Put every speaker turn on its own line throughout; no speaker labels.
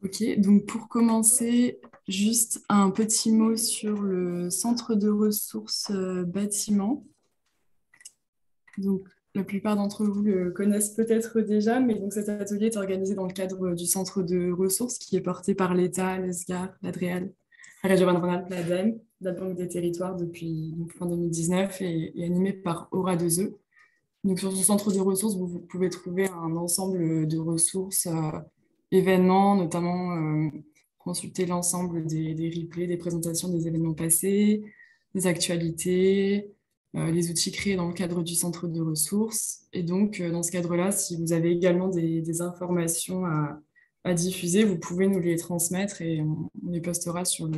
Ok, donc pour commencer, juste un petit mot sur le centre de ressources bâtiment. Donc, la plupart d'entre vous le connaissent peut-être déjà, mais donc cet atelier est organisé dans le cadre du centre de ressources qui est porté par l'État, l'ESGAR, l'ADREAL, la région Rhône-Alpes, l'ADEME, la Banque des Territoires depuis donc, fin 2019 et animé par Aura 2E. Donc, sur ce centre de ressources, vous pouvez trouver un ensemble de ressources, événements, notamment consulter l'ensemble des replays, des présentations des événements passés, des actualités, les outils créés dans le cadre du centre de ressources. Et donc, dans ce cadre-là, si vous avez également des informations à diffuser, vous pouvez nous les transmettre et on les postera sur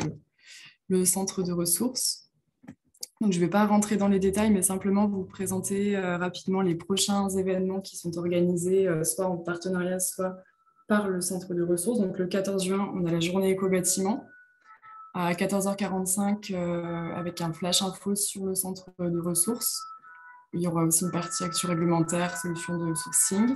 le centre de ressources. Donc, je ne vais pas rentrer dans les détails, mais simplement vous présenter rapidement les prochains événements qui sont organisés, soit en partenariat, soit par le centre de ressources. Donc, le 14 juin, on a la journée éco-bâtiment à 14h45 avec un flash info sur le centre de ressources. Il y aura aussi une partie action réglementaire, solutions de sourcing.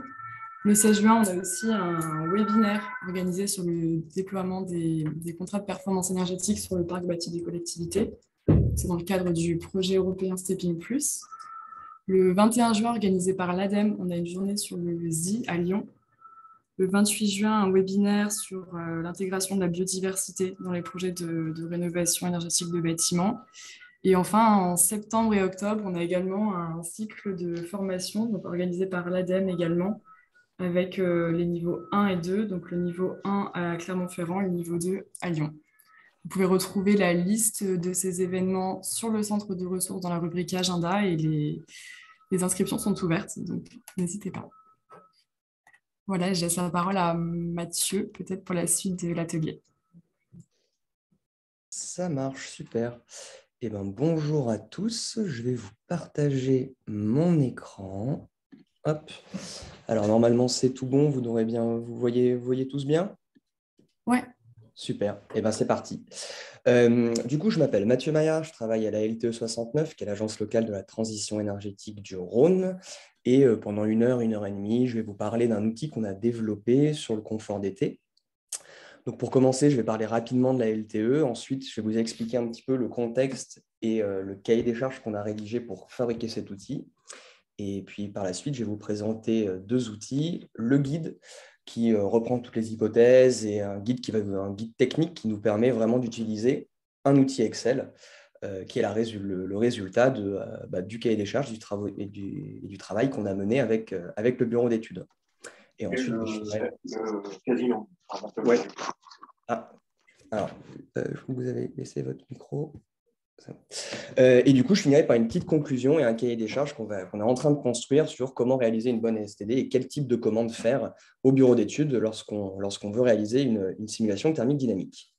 Le 16 juin, on a aussi un webinaire organisé sur le déploiement des contrats de performance énergétique sur le parc bâti des collectivités. C'est dans le cadre du projet européen Stepping Plus. Le 21 juin, organisé par l'ADEME, on a une journée sur le ZI à Lyon. Le 28 juin, un webinaire sur l'intégration de la biodiversité dans les projets de rénovation énergétique de bâtiments. Et enfin, en septembre et octobre, on a également un cycle de formation donc organisé par l'ADEME également, avec les niveaux 1 et 2, donc le niveau 1 à Clermont-Ferrand et le niveau 2 à Lyon. Vous pouvez retrouver la liste de ces événements sur le centre de ressources dans la rubrique Agenda et les inscriptions sont ouvertes, donc n'hésitez pas. Voilà, je laisse la parole à Mathieu, peut-être pour la suite de l'atelier.
Ça marche, super. Eh ben, bonjour à tous, je vais vous partager mon écran. Hop. Alors normalement c'est tout bon, vous devrez bien, vous voyez tous bien?
Ouais,
Super, eh ben, c'est parti. Du coup, je m'appelle Mathieu Maillard, je travaille à la LTE 69, qui est l'agence locale de la transition énergétique du Rhône. Et pendant une heure et demie, je vais vous parler d'un outil qu'on a développé sur le confort d'été. Donc pour commencer, je vais parler rapidement de la LTE. Ensuite, je vais vous expliquer un petit peu le contexte et le cahier des charges qu'on a rédigé pour fabriquer cet outil. Et puis par la suite, je vais vous présenter deux outils. Le guide qui reprend toutes les hypothèses et un guide technique qui nous permet vraiment d'utiliser un outil Excel qui est le résultat du cahier des charges et du travail qu'on a mené avec le bureau d'études. Et ensuite, je finirai. Casino. Ouais. Ah, alors, je crois que vous avez laissé votre micro. Et du coup, je finirai par une petite conclusion et un cahier des charges qu'on est en train de construire sur comment réaliser une bonne STD et quel type de commande faire au bureau d'études lorsqu'on veut réaliser une simulation thermique dynamique.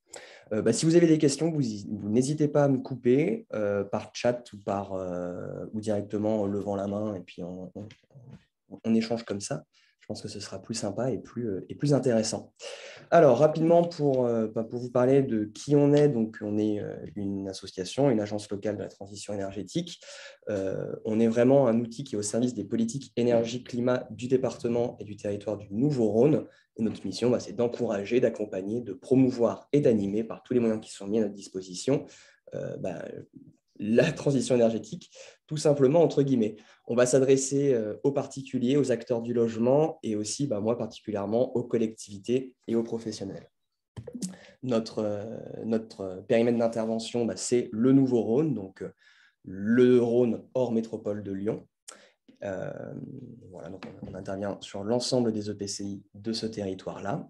Si vous avez des questions, vous n'hésitez pas à me couper par chat ou directement en levant la main et puis on échange comme ça. Je pense que ce sera plus sympa et plus intéressant. Alors, rapidement, pour vous parler de qui on est, donc on est une association, une agence locale de la transition énergétique. On est vraiment un outil qui est au service des politiques énergie-climat du département et du territoire du Nouveau-Rhône. Et notre mission, c'est d'encourager, d'accompagner, de promouvoir et d'animer par tous les moyens qui sont mis à notre disposition la transition énergétique, tout simplement, entre guillemets. On va s'adresser aux particuliers, aux acteurs du logement et aussi, moi particulièrement, aux collectivités et aux professionnels. Notre périmètre d'intervention, c'est le Nouveau-Rhône, donc le Rhône hors métropole de Lyon. Voilà, donc on intervient sur l'ensemble des EPCI de ce territoire-là.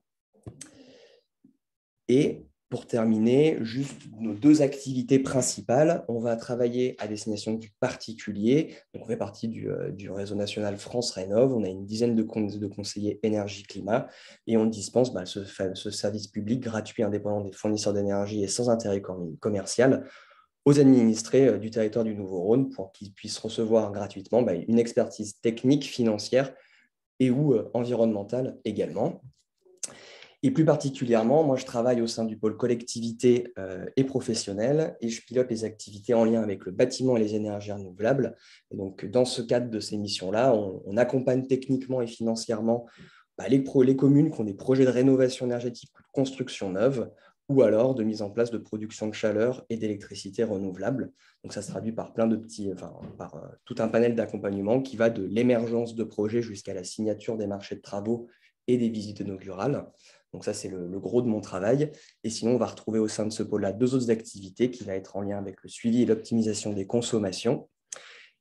Et pour terminer, juste nos deux activités principales. On va travailler à destination du particulier. Donc, on fait partie du réseau national France Rénov'. On a une dizaine de conseillers énergie-climat et on dispense ce service public gratuit, indépendant des fournisseurs d'énergie et sans intérêt commercial aux administrés du territoire du Nouveau-Rhône pour qu'ils puissent recevoir gratuitement une expertise technique, financière et ou environnementale également. Et plus particulièrement, moi, je travaille au sein du pôle collectivité et professionnel et je pilote les activités en lien avec le bâtiment et les énergies renouvelables. Et donc, dans ce cadre de ces missions-là, on accompagne techniquement et financièrement les communes qui ont des projets de rénovation énergétique construction neuve ou alors de mise en place de production de chaleur et d'électricité renouvelable. Donc, ça se traduit par plein de petits, par tout un panel d'accompagnement qui va de l'émergence de projets jusqu'à la signature des marchés de travaux et des visites inaugurales. Donc, ça, c'est le gros de mon travail. Et sinon, on va retrouver au sein de ce pôle-là 2 autres activités qui vont être en lien avec le suivi et l'optimisation des consommations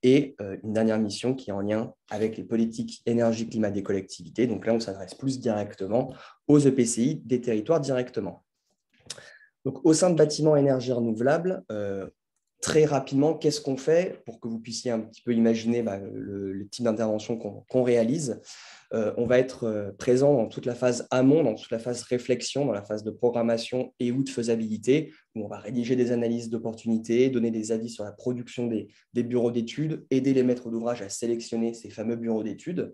et une dernière mission qui est en lien avec les politiques énergie-climat des collectivités. Donc là, on s'adresse plus directement aux EPCI des territoires directement. Donc, au sein de bâtiments énergie renouvelable, très rapidement, qu'est-ce qu'on fait pour que vous puissiez un petit peu imaginer le type d'intervention qu'on réalise. On va être présent dans toute la phase amont, dans toute la phase réflexion, dans la phase de programmation et ou de faisabilité, où on va rédiger des analyses d'opportunités, donner des avis sur la production des bureaux d'études, aider les maîtres d'ouvrage à sélectionner ces fameux bureaux d'études.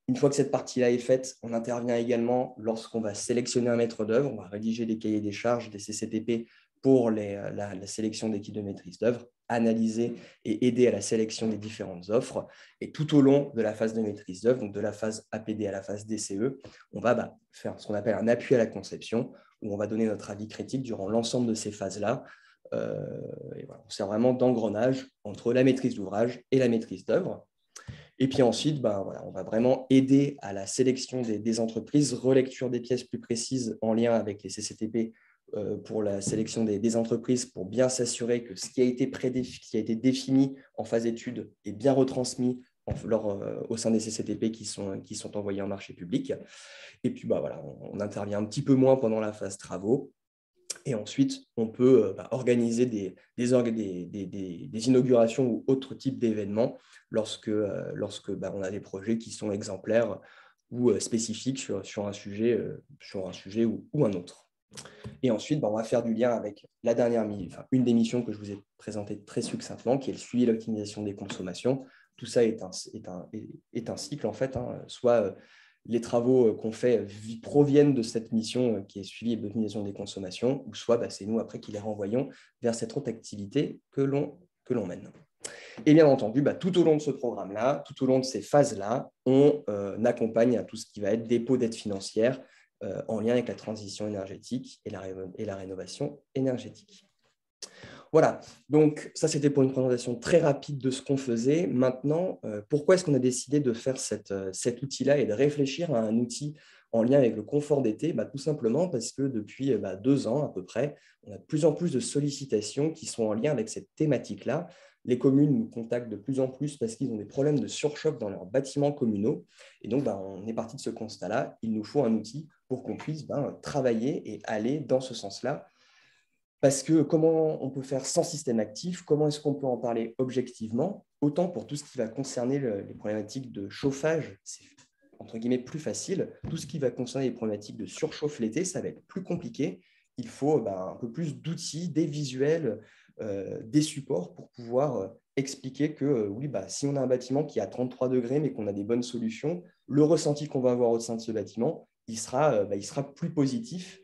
Une fois que cette partie-là est faite, on intervient également lorsqu'on va sélectionner un maître d'œuvre, on va rédiger des cahiers des charges, des CCTP pour la sélection d'équipes de maîtrise d'œuvre, analyser et aider à la sélection des différentes offres. Et tout au long de la phase de maîtrise d'œuvre, donc de la phase APD à la phase DCE, on va faire ce qu'on appelle un appui à la conception, où on va donner notre avis critique durant l'ensemble de ces phases-là. Et voilà, on sert vraiment d'engrenage entre la maîtrise d'ouvrage et la maîtrise d'œuvre. Et puis ensuite, on va vraiment aider à la sélection des entreprises, relecture des pièces plus précises en lien avec les CCTP pour la sélection des entreprises, pour bien s'assurer que ce qui a été défini en phase d'étude est bien retransmis au sein des CCTP qui sont envoyés en marché public. Et puis, on intervient un petit peu moins pendant la phase travaux. Et ensuite, on peut organiser des inaugurations ou autres types d'événements lorsque on a des projets qui sont exemplaires ou spécifiques sur un sujet ou un autre. Et ensuite, on va faire du lien avec une des missions que je vous ai présentées très succinctement, qui est le suivi et l'optimisation des consommations. Tout ça est un cycle, en fait, soit les travaux qu'on fait proviennent de cette mission qui est suivi et l'optimisation des consommations, ou soit c'est nous après qui les renvoyons vers cette autre activité que l'on mène. Et bien entendu, tout au long de ce programme-là, tout au long de ces phases-là, on accompagne à tout ce qui va être dépôt d'aide financière en lien avec la transition énergétique et la rénovation énergétique. Voilà, donc ça c'était pour une présentation très rapide de ce qu'on faisait. Maintenant, pourquoi est-ce qu'on a décidé de faire cet outil-là et de réfléchir à un outil en lien avec le confort d'été? Tout simplement parce que depuis 2 ans à peu près, on a de plus en plus de sollicitations qui sont en lien avec cette thématique-là. Les communes nous contactent de plus en plus parce qu'ils ont des problèmes de surchauffe dans leurs bâtiments communaux. Et donc, on est parti de ce constat-là. Il nous faut un outil pour qu'on puisse travailler et aller dans ce sens-là. Parce que comment on peut faire sans système actif? Comment est-ce qu'on peut en parler objectivement? Autant pour tout ce qui va concerner les problématiques de chauffage, c'est entre guillemets plus facile. Tout ce qui va concerner les problématiques de surchauffe l'été, ça va être plus compliqué. Il faut un peu plus d'outils, des visuels, des supports pour pouvoir expliquer que oui, si on a un bâtiment qui est à 33 degrés mais qu'on a des bonnes solutions, le ressenti qu'on va avoir au sein de ce bâtiment, il sera plus positif.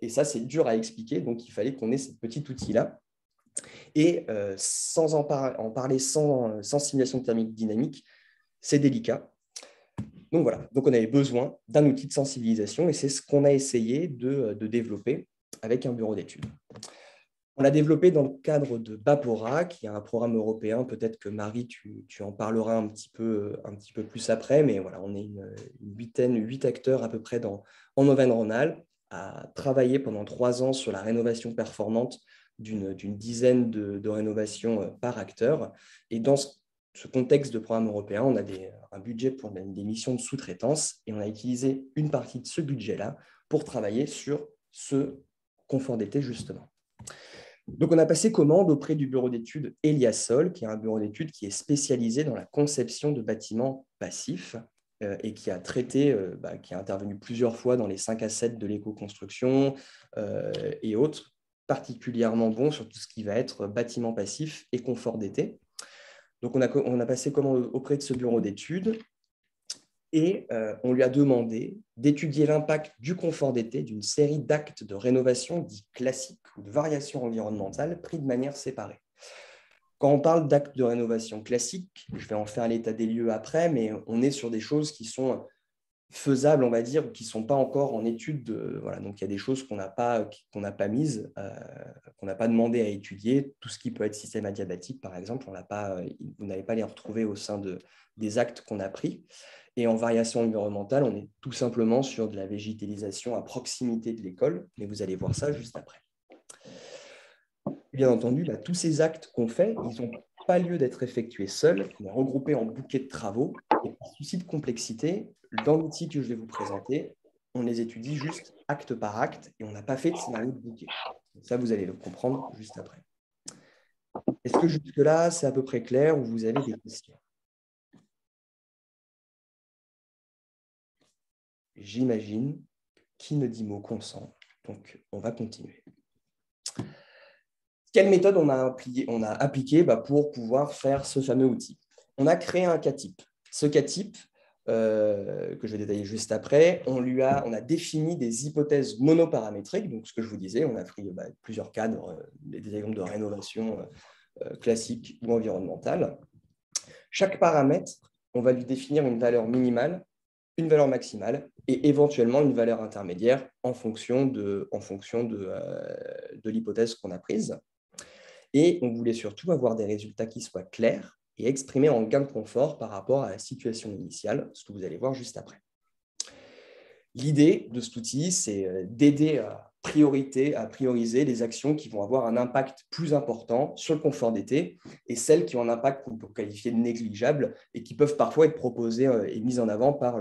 Et ça, c'est dur à expliquer, donc il fallait qu'on ait ce petit outil-là. Et sans en parler sans simulation thermique dynamique, c'est délicat. Donc voilà, donc on avait besoin d'un outil de sensibilisation et c'est ce qu'on a essayé de développer avec un bureau d'études. On l'a développé dans le cadre de BAPORA, qui est un programme européen. Peut-être que Marie, tu en parleras un petit peu plus après, mais voilà, on est une 8 acteurs à peu près en Auvergne-Rhône-Alpes, à travailler pendant 3 ans sur la rénovation performante d'une dizaine de rénovations par acteur. Et dans ce contexte de programme européen, on a un budget pour des missions de sous-traitance et on a utilisé une partie de ce budget-là pour travailler sur ce confort d'été, justement. Donc, on a passé commande auprès du bureau d'études Eliasol, qui est un bureau d'études qui est spécialisé dans la conception de bâtiments passifs et qui a qui a intervenu plusieurs fois dans les 5 à 7 de l'éco-construction et autres, particulièrement bon sur tout ce qui va être bâtiments passifs et confort d'été. Donc, on a passé commande auprès de ce bureau d'études et on lui a demandé d'étudier l'impact du confort d'été d'une série d'actes de rénovation dits classiques ou de variations environnementales pris de manière séparée. Quand on parle d'actes de rénovation classiques, je vais en faire l'état des lieux après, mais on est sur des choses qui sont faisables, on va dire, ou qui ne sont pas encore en étude. Voilà. Donc, il y a des choses qu'on n'a pas mises, qu'on n'a pas demandé à étudier. Tout ce qui peut être système adiabatique, par exemple, vous n'allez pas les retrouver au sein des actes qu'on a pris. Et en variation environnementale, on est tout simplement sur de la végétalisation à proximité de l'école, mais vous allez voir ça juste après. Bien entendu, tous ces actes qu'on fait, ils n'ont pas lieu d'être effectués seuls, mais regroupés en bouquets de travaux. Et par souci de complexité, dans l'outil que je vais vous présenter, on les étudie juste acte par acte et on n'a pas fait de scénario de bouquet. Ça, vous allez le comprendre juste après. Est-ce que jusque-là, c'est à peu près clair ou vous avez des questions? J'imagine. Qui ne dit mot consent. Donc, on va continuer. Quelle méthode on a appliquée pour pouvoir faire ce fameux outil? On a créé un cas type. Ce cas type, que je vais détailler juste après, on a défini des hypothèses monoparamétriques. Donc, ce que je vous disais, on a pris plusieurs cadres, des exemples de rénovation classique ou environnementale. Chaque paramètre, on va lui définir une valeur minimale, une valeur maximale et éventuellement une valeur intermédiaire en fonction de l'hypothèse qu'on a prise. Et on voulait surtout avoir des résultats qui soient clairs et exprimés en gain de confort par rapport à la situation initiale, ce que vous allez voir juste après. L'idée de cet outil, c'est d'aider à prioriser les actions qui vont avoir un impact plus important sur le confort d'été et celles qui ont un impact qu'on peut qualifier de négligeable et qui peuvent parfois être proposées et mises en avant par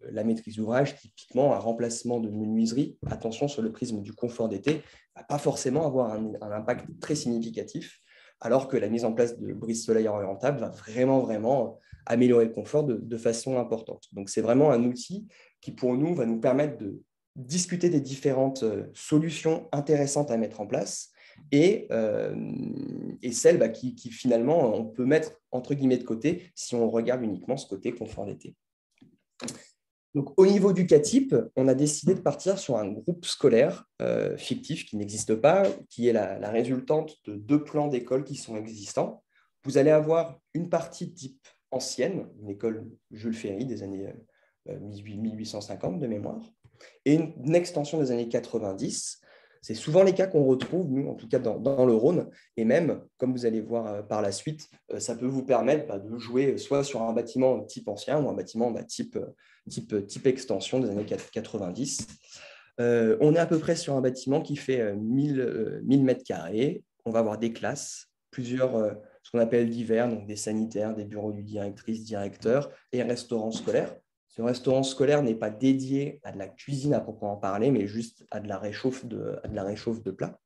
la maîtrise d'ouvrage, typiquement un remplacement de menuiserie. Attention, sur le prisme du confort d'été, ne va pas forcément avoir un impact très significatif, alors que la mise en place de brises solaires orientables va vraiment améliorer le confort de façon importante. Donc, c'est vraiment un outil qui, pour nous, va nous permettre de discuter des différentes solutions intéressantes à mettre en place et celles qui, finalement, on peut mettre entre guillemets de côté si on regarde uniquement ce côté confort d'été. Donc, au niveau du cas type, on a décidé de partir sur un groupe scolaire fictif qui n'existe pas, qui est la résultante de 2 plans d'école qui sont existants. Vous allez avoir une partie type ancienne, une école Jules Ferry des années 1850 de mémoire, et une extension des années 90. C'est souvent les cas qu'on retrouve, nous, en tout cas dans le Rhône, et même, comme vous allez voir par la suite, ça peut vous permettre de jouer soit sur un bâtiment type ancien ou un bâtiment type extension des années 90. On est à peu près sur un bâtiment qui fait 1000 mètres carrés. On va avoir des classes, plusieurs, ce qu'on appelle divers, donc des sanitaires, des bureaux du directrice, directeur et un restaurant scolaire. Ce restaurant scolaire n'est pas dédié à de la cuisine à proprement parler, mais juste à de la réchauffe de plats.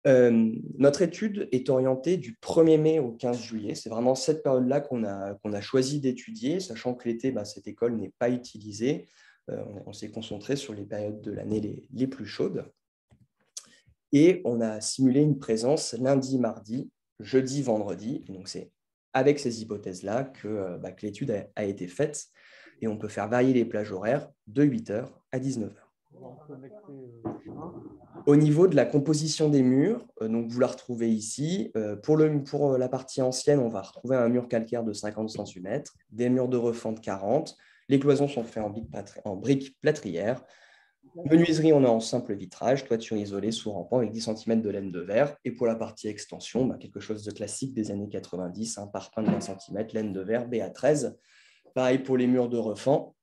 Notre étude est orientée du 1er mai au 15 juillet. C'est vraiment cette période-là qu'on a choisi d'étudier, sachant que l'été, cette école n'est pas utilisée. On s'est concentré sur les périodes de l'année les plus chaudes. Et on a simulé une présence lundi, mardi, jeudi, vendredi. Et donc, c'est avec ces hypothèses-là que l'étude a été faite. Et on peut faire varier les plages horaires de 8h à 19h. Au niveau de la composition des murs, donc vous la retrouvez ici. Pour la partie ancienne, on va retrouver un mur calcaire de 50 cm, des murs de refente 40. Les cloisons sont faites en briques plâtrières. Menuiserie, on est en simple vitrage, toiture isolée sous rampant avec 10 cm de laine de verre. Et pour la partie extension, quelque chose de classique des années 90, un parpaing de 20 cm, laine de verre, BA13. Pareil pour les murs de refend.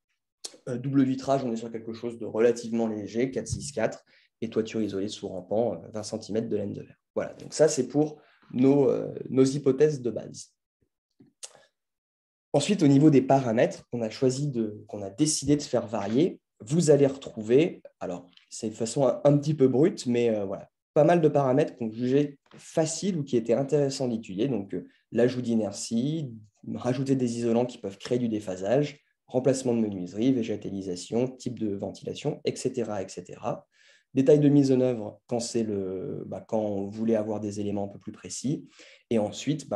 Double vitrage, on est sur quelque chose de relativement léger, 4-6-4. Et toiture isolée sous rampant, 20 cm de laine de verre. Voilà, donc ça, c'est pour nos hypothèses de base. Ensuite, au niveau des paramètres qu'on a décidé de faire varier, vous allez retrouver, alors c'est de façon un petit peu brute, mais pas mal de paramètres qu'on jugeait faciles ou qui étaient intéressants d'étudier. Donc, l'ajout d'inertie, rajouter des isolants qui peuvent créer du déphasage, remplacement de menuiserie, végétalisation, type de ventilation, etc. etc. Détail de mise en œuvre quand on voulait avoir des éléments un peu plus précis. Et ensuite,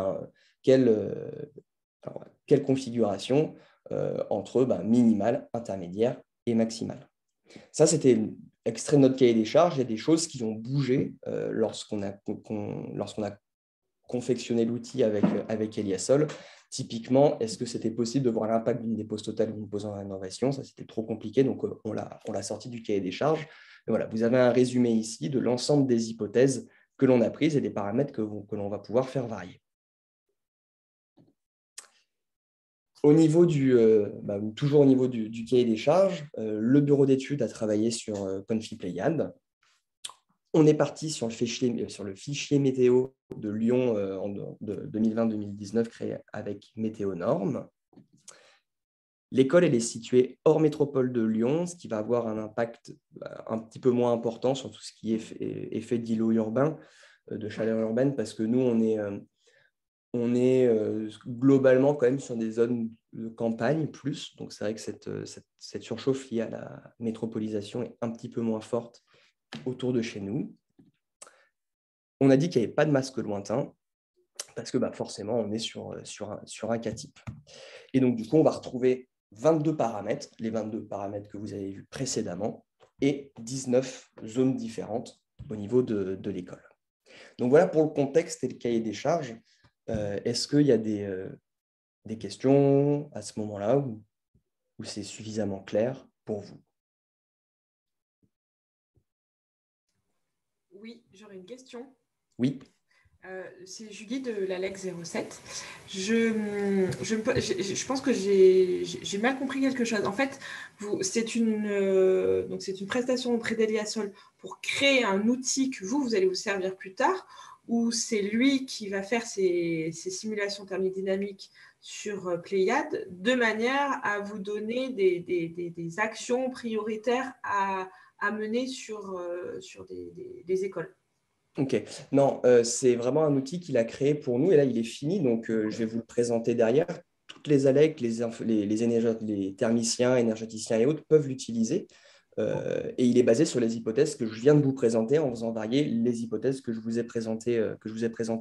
quelle configuration entre minimale, intermédiaire et maximale. Ça, c'était extrait de notre cahier des charges. Il y a des choses qui ont bougé lorsqu'on a confectionné l'outil avec Eliasol. Typiquement, est-ce que c'était possible de voir l'impact d'une dépose totale ou d'une pause en rénovation? Ça, c'était trop compliqué, donc on l'a sorti du cahier des charges. Et voilà, vous avez un résumé ici de l'ensemble des hypothèses que l'on a prises et des paramètres que l'on va pouvoir faire varier. Toujours au niveau du cahier des charges, le bureau d'études a travaillé sur Confi Pléiades. On est parti sur le fichier météo de Lyon de 2020-2019 créé avec Météonormes. L'école, elle est située hors métropole de Lyon, ce qui va avoir un impact un petit peu moins important sur tout ce qui est effet d'îlot urbain, de chaleur urbaine, parce que nous, on est globalement quand même sur des zones de campagne plus. Donc, c'est vrai que cette surchauffe liée à la métropolisation est un petit peu moins forte autour de chez nous. On a dit qu'il n'y avait pas de masque lointain, parce que forcément, on est sur un cas type. Et donc, du coup, on va retrouver 22 paramètres, les 22 paramètres que vous avez vus précédemment, et 19 zones différentes au niveau de l'école. Donc, voilà pour le contexte et le cahier des charges. Est-ce qu'il y a des questions à ce moment-là où c'est suffisamment clair pour vous?
Oui, j'aurais une question.
Oui.
C'est Julie de l'ALEC 07. Je pense que j'ai mal compris quelque chose. En fait, c'est une prestation auprès d'Eliasol pour créer un outil que vous allez vous servir plus tard, ou c'est lui qui va faire ses simulations thermodynamiques sur Pléiades de manière à vous donner des actions prioritaires à mener sur des écoles.
Ok, non, c'est vraiment un outil qu'il a créé pour nous et là il est fini, donc je vais vous le présenter derrière. Toutes les ALEC, les thermiciens, énergéticiens et autres peuvent l'utiliser et il est basé sur les hypothèses que je viens de vous présenter en faisant varier les hypothèses que je vous ai présentées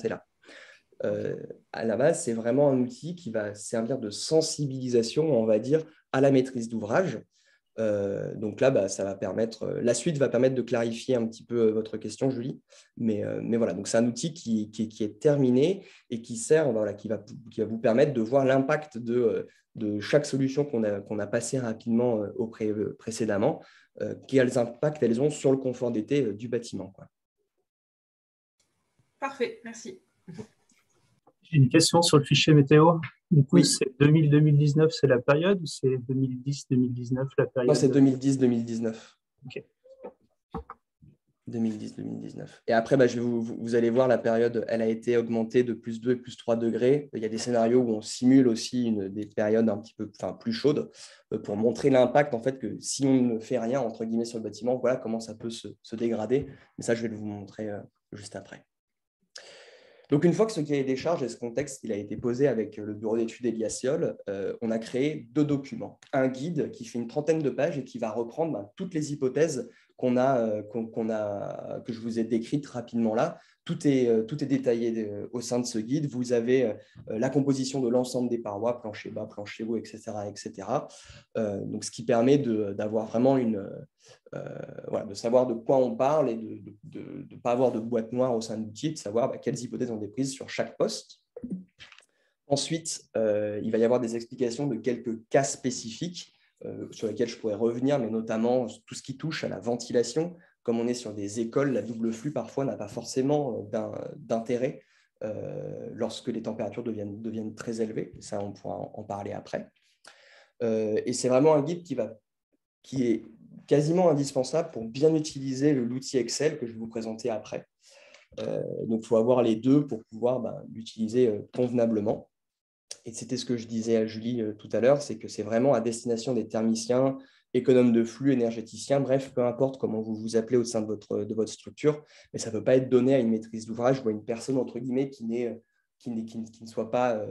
là. À la base, c'est vraiment un outil qui va servir de sensibilisation, on va dire, à la maîtrise d'ouvrage. Donc là, ça va permettre, la suite va permettre de clarifier un petit peu votre question, Julie. Mais voilà, donc c'est un outil qui est terminé et qui sert, voilà, qui va vous permettre de voir l'impact de chaque solution qu'on a passée rapidement précédemment, quels impacts elles ont sur le confort d'été du bâtiment, quoi.
Parfait, merci.
J'ai une question sur le fichier météo. Du coup,
Oui.
c'est 2000-2019, c'est la période, ou c'est 2010-2019 la période?
Non, c'est 2010-2019.
Ok.
2010-2019. Et après, vous allez voir, la période, elle a été augmentée de plus 2 et plus 3 degrés. Il y a des scénarios où on simule aussi des périodes un petit peu plus chaudes pour montrer l'impact, en fait, que si on ne fait rien, entre guillemets, sur le bâtiment, voilà comment ça peut se dégrader. Mais ça, je vais vous montrer juste après. Donc, une fois que ce cahier des charges et ce contexte il a été posé avec le bureau d'études Eliasol, on a créé 2 documents. Un guide qui fait une trentaine de pages et qui va reprendre toutes les hypothèses que je vous ai décrites rapidement là. Tout est détaillé au sein de ce guide. Vous avez la composition de l'ensemble des parois, plancher bas, plancher haut, etc. etc. Donc, ce qui permet d'avoir vraiment de savoir de quoi on parle et de ne pas avoir de boîte noire au sein de l'outil, de savoir quelles hypothèses ont été prises sur chaque poste. Ensuite, il va y avoir des explications de quelques cas spécifiques sur lesquels je pourrais revenir, mais notamment tout ce qui touche à la ventilation. Comme on est sur des écoles, la double flux parfois n'a pas forcément d'intérêt lorsque les températures deviennent très élevées. Ça, on pourra en parler après. Et c'est vraiment un guide qui est quasiment indispensable pour bien utiliser l'outil Excel que je vais vous présenter après. Donc, il faut avoir les deux pour pouvoir l'utiliser convenablement. Et c'était ce que je disais à Julie tout à l'heure, c'est que c'est vraiment à destination des thermiciens, économes de flux, énergéticiens, bref, peu importe comment vous vous appelez au sein de votre structure, mais ça ne peut pas être donné à une maîtrise d'ouvrage ou à une personne, entre guillemets, qui ne soit pas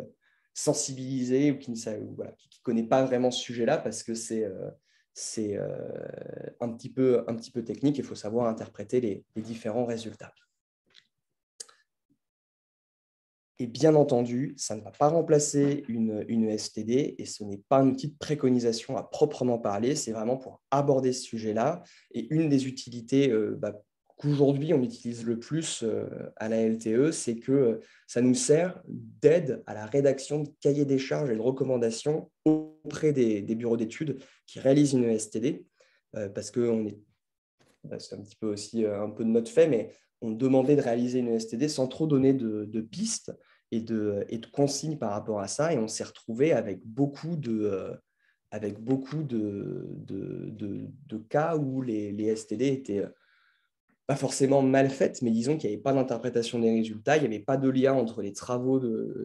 sensibilisée ou qui ne connaît pas vraiment ce sujet-là, parce que c'est un petit peu technique, il faut savoir interpréter les différents résultats. Et bien entendu, ça ne va pas remplacer une ESTD et ce n'est pas un outil de préconisation à proprement parler, c'est vraiment pour aborder ce sujet-là. Et une des utilités qu'aujourd'hui on utilise le plus à la LTE, c'est que ça nous sert d'aide à la rédaction de cahiers des charges et de recommandations auprès des bureaux d'études qui réalisent une ESTD, parce que c'est un petit peu aussi un peu de notre fait, mais on demandait de réaliser une ESTD sans trop donner de pistes et de consignes par rapport à ça, et on s'est retrouvé avec beaucoup de cas où les STD étaient pas forcément mal faites, mais disons qu'il n'y avait pas d'interprétation des résultats, il n'y avait pas de lien entre les travaux,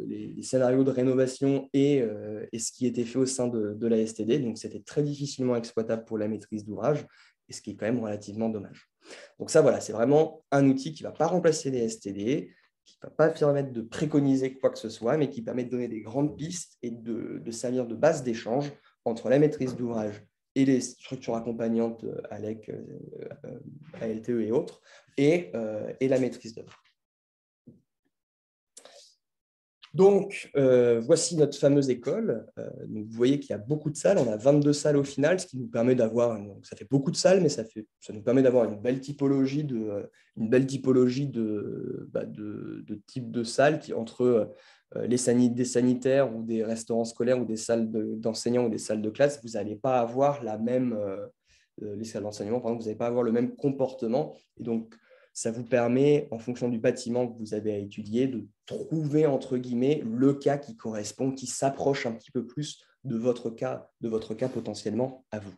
les scénarios de rénovation et ce qui était fait au sein de la STD. Donc, c'était très difficilement exploitable pour la maîtrise d'ouvrage, et ce qui est quand même relativement dommage. Donc ça, voilà, c'est vraiment un outil qui ne va pas remplacer les STD, qui ne va pas permettre de préconiser quoi que ce soit, mais qui permet de donner des grandes pistes et de servir de base d'échange entre la maîtrise d'ouvrage et les structures accompagnantes ALEC, ALTE et autres, et la maîtrise d'œuvre. Donc, voici notre fameuse école. Donc, vous voyez qu'il y a beaucoup de salles. On a 22 salles au final, ce qui nous permet d'avoir, ça fait beaucoup de salles, mais ça nous permet d'avoir une belle typologie de type de salles entre des sanitaires ou des restaurants scolaires ou des salles d'enseignants ou des salles de classe. Vous n'allez pas avoir les salles d'enseignement, par exemple, vous n'allez pas avoir le même comportement. Et donc, ça vous permet, en fonction du bâtiment que vous avez à étudier, de trouver, entre guillemets, le cas qui correspond, qui s'approche un petit peu plus de votre cas potentiellement à vous.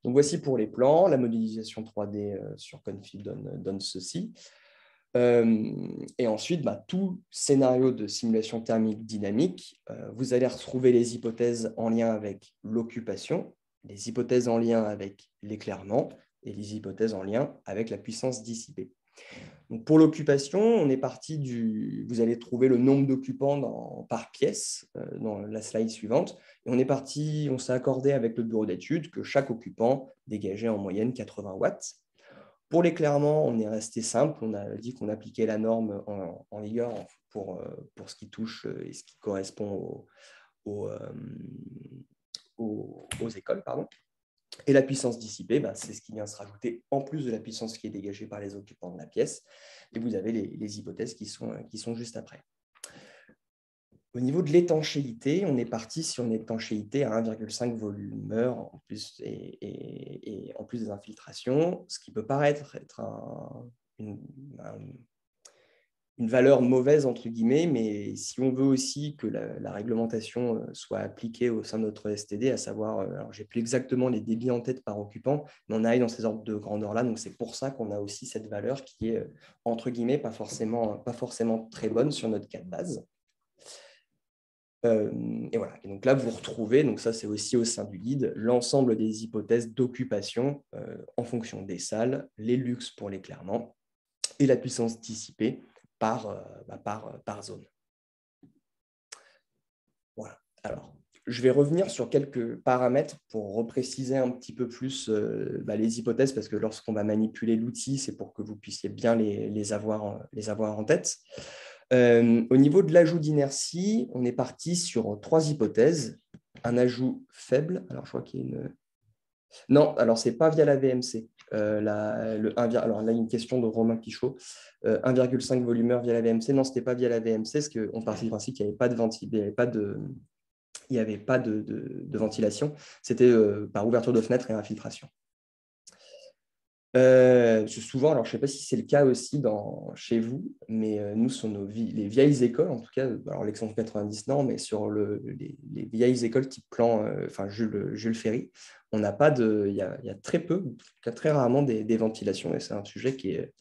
Donc, voici pour les plans. La modélisation 3D sur Config donne ceci. Et ensuite, tout scénario de simulation thermique dynamique, vous allez retrouver les hypothèses en lien avec l'occupation, les hypothèses en lien avec l'éclairement, et les hypothèses en lien avec la puissance dissipée. Donc pour l'occupation, on est parti vous allez trouver le nombre d'occupants par pièce dans la slide suivante. Et on s'est accordé avec le bureau d'études que chaque occupant dégageait en moyenne 80 watts. Pour l'éclairement, on est resté simple. On a dit qu'on appliquait la norme en vigueur pour ce qui touche et ce qui correspond aux écoles, pardon. Et la puissance dissipée, c'est ce qui vient se rajouter en plus de la puissance qui est dégagée par les occupants de la pièce. Et vous avez les hypothèses qui sont juste après. Au niveau de l'étanchéité, on est parti sur une étanchéité à 1,5 volumeur en plus, et en plus des infiltrations, ce qui peut paraître être une valeur mauvaise, entre guillemets, mais si on veut aussi que la réglementation soit appliquée au sein de notre STD, à savoir, alors je n'ai plus exactement les débits en tête par occupant, mais on arrive dans ces ordres de grandeur-là, donc c'est pour ça qu'on a aussi cette valeur qui est, entre guillemets, pas forcément très bonne sur notre cas de base. Et voilà. Et donc là, vous retrouvez, donc ça c'est aussi au sein du guide, l'ensemble des hypothèses d'occupation en fonction des salles, les luxes pour l'éclairement et la puissance dissipée par zone. Voilà. Alors, je vais revenir sur quelques paramètres pour repréciser un petit peu plus les hypothèses, parce que lorsqu'on va manipuler l'outil, c'est pour que vous puissiez bien les avoir en tête. Au niveau de l'ajout d'inertie, on est parti sur 3 hypothèses. Un ajout faible, alors je crois qu'il y a une... Non, alors ce n'est pas via la VMC. Alors là, il y a une question de Romain Pichot. 1,5 volumeur via la VMC. Non, ce n'était pas via la VMC, parce qu'on partit du principe qu'il n'y avait pas de ventilation. C'était par ouverture de fenêtre et infiltration. Souvent, alors je ne sais pas si c'est le cas aussi chez vous, mais nous, sur les vieilles écoles, en tout cas, alors l'exemple 90, non, mais sur les vieilles écoles type plan, Jules Ferry, on n'a pas il y a très peu, très rarement des ventilations, et c'est un sujet qui est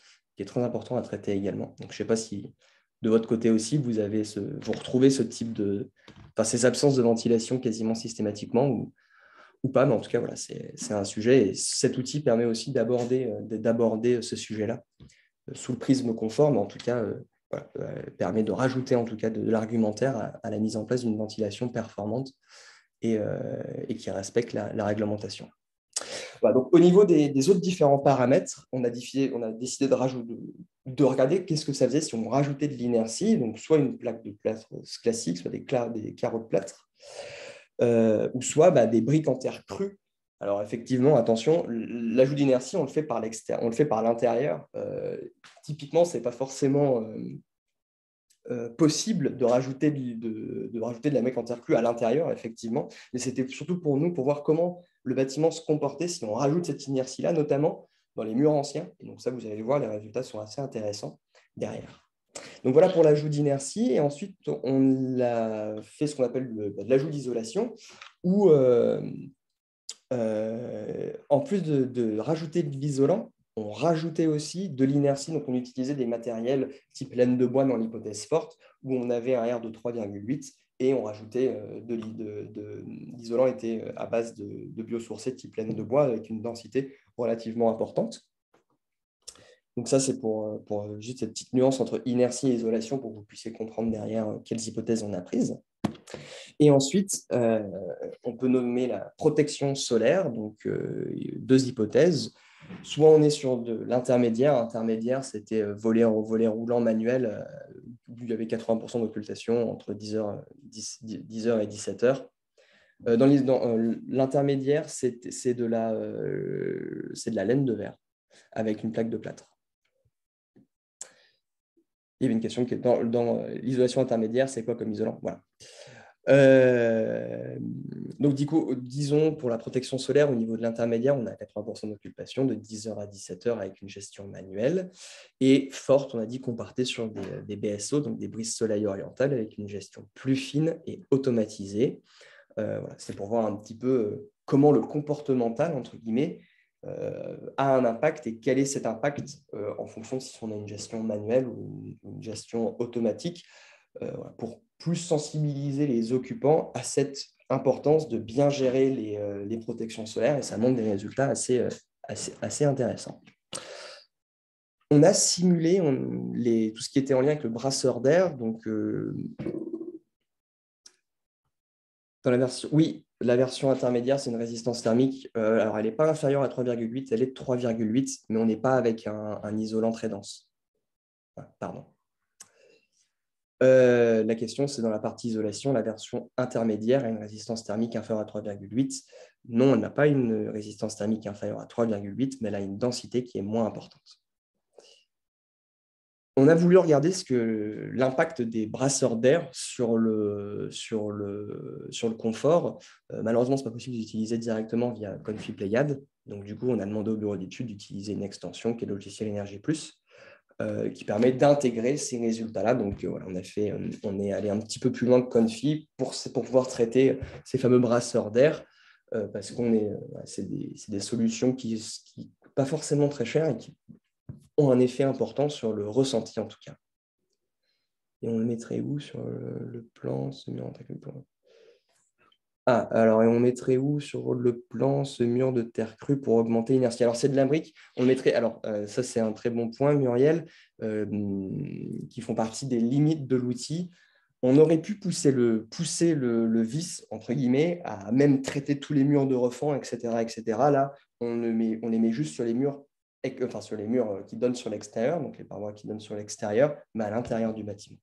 très important à traiter également. Donc, je ne sais pas si de votre côté aussi, vous retrouvez ce type ces absences de ventilation quasiment systématiquement, ou pas, mais en tout cas, voilà, c'est un sujet, et cet outil permet aussi d'aborder ce sujet-là sous le prisme confort, mais en tout cas, permet de rajouter en tout cas de l'argumentaire à la mise en place d'une ventilation performante et qui respecte la réglementation. Voilà, donc, au niveau des autres différents paramètres, on a décidé de regarder qu'est-ce que ça faisait si on rajoutait de l'inertie, donc soit une plaque de plâtre classique, soit des carreaux de plâtre, ou soit des briques en terre crue Alors effectivement, attention, l'ajout d'inertie, on le fait par l'extérieur, on le fait par l'intérieur. Typiquement, ce n'est pas forcément possible de rajouter de la mèche en terre crue à l'intérieur, effectivement. Mais c'était surtout pour nous, pour voir comment le bâtiment se comportait si on rajoute cette inertie-là, notamment dans les murs anciens. Et donc ça, vous allez le voir, les résultats sont assez intéressants derrière. Donc voilà pour l'ajout d'inertie. Et ensuite, on a fait ce qu'on appelle de l'ajout d'isolation, où en plus de rajouter de l'isolant, on rajoutait aussi de l'inertie. Donc, on utilisait des matériels type laine de bois dans l'hypothèse forte, où on avait un R de 3,8 et on rajoutait l'isolant était à base de biosourcés type laine de bois avec une densité relativement importante. Donc ça, c'est pour juste cette petite nuance entre inertie et isolation pour que vous puissiez comprendre derrière quelles hypothèses on a prises. Et ensuite, on peut nommer la protection solaire, donc deux hypothèses. Soit on est sur de l'intermédiaire. Intermédiaire, c'était volet roulant manuel, où il y avait 80% d'occultation entre 10h et 17h. Dans l'intermédiaire, c'est de la laine de verre avec une plaque de plâtre. Il y avait une question qui est dans l'isolation intermédiaire, c'est quoi comme isolant? Voilà. Donc, disons, pour la protection solaire, au niveau de l'intermédiaire, on a 80% d'occupation de 10h à 17h avec une gestion manuelle. Et forte, on a dit qu'on partait sur des BSO, donc des brises soleil orientales, avec une gestion plus fine et automatisée. Voilà, c'est pour voir un petit peu comment le comportemental, entre guillemets, a un impact et quel est cet impact en fonction de si on a une gestion manuelle ou une gestion automatique, pour plus sensibiliser les occupants à cette importance de bien gérer les protections solaires, et ça montre des résultats assez intéressants. On a simulé tout ce qui était en lien avec le brasseur d'air. Donc, dans la version intermédiaire, c'est une résistance thermique. Alors, elle n'est pas inférieure à 3,8, elle est de 3,8, mais on n'est pas avec un isolant très dense. Pardon. La question, c'est dans la partie isolation, la version intermédiaire a une résistance thermique inférieure à 3,8. Non, elle n'a pas une résistance thermique inférieure à 3,8, mais elle a une densité qui est moins importante. On a voulu regarder l'impact des brasseurs d'air sur le confort. Malheureusement, ce n'est pas possible d'utiliser directement via Confi Pléiade. Donc, du coup, on a demandé au bureau d'études d'utiliser une extension qui est le logiciel Énergie Plus, qui permet d'intégrer ces résultats-là. Donc, voilà, on est allé un petit peu plus loin que Confi pour pouvoir traiter ces fameux brasseurs d'air, parce c'est des solutions qui ne coûtent pas forcément très cher et qui ont un effet important sur le ressenti, en tout cas. Et on le mettrait où sur le plan ce mur alors, et on mettrait où sur le plan ce mur de terre crue pour augmenter l'inertie? Alors, c'est de la brique. On mettrait, alors, ça, c'est un très bon point, Muriel, qui font partie des limites de l'outil. On aurait pu pousser le vis, entre guillemets, à même traiter tous les murs de refend, etc. Là, on les met juste sur les murs, sur les murs qui donnent sur l'extérieur, donc les parois qui donnent sur l'extérieur, mais à l'intérieur du bâtiment.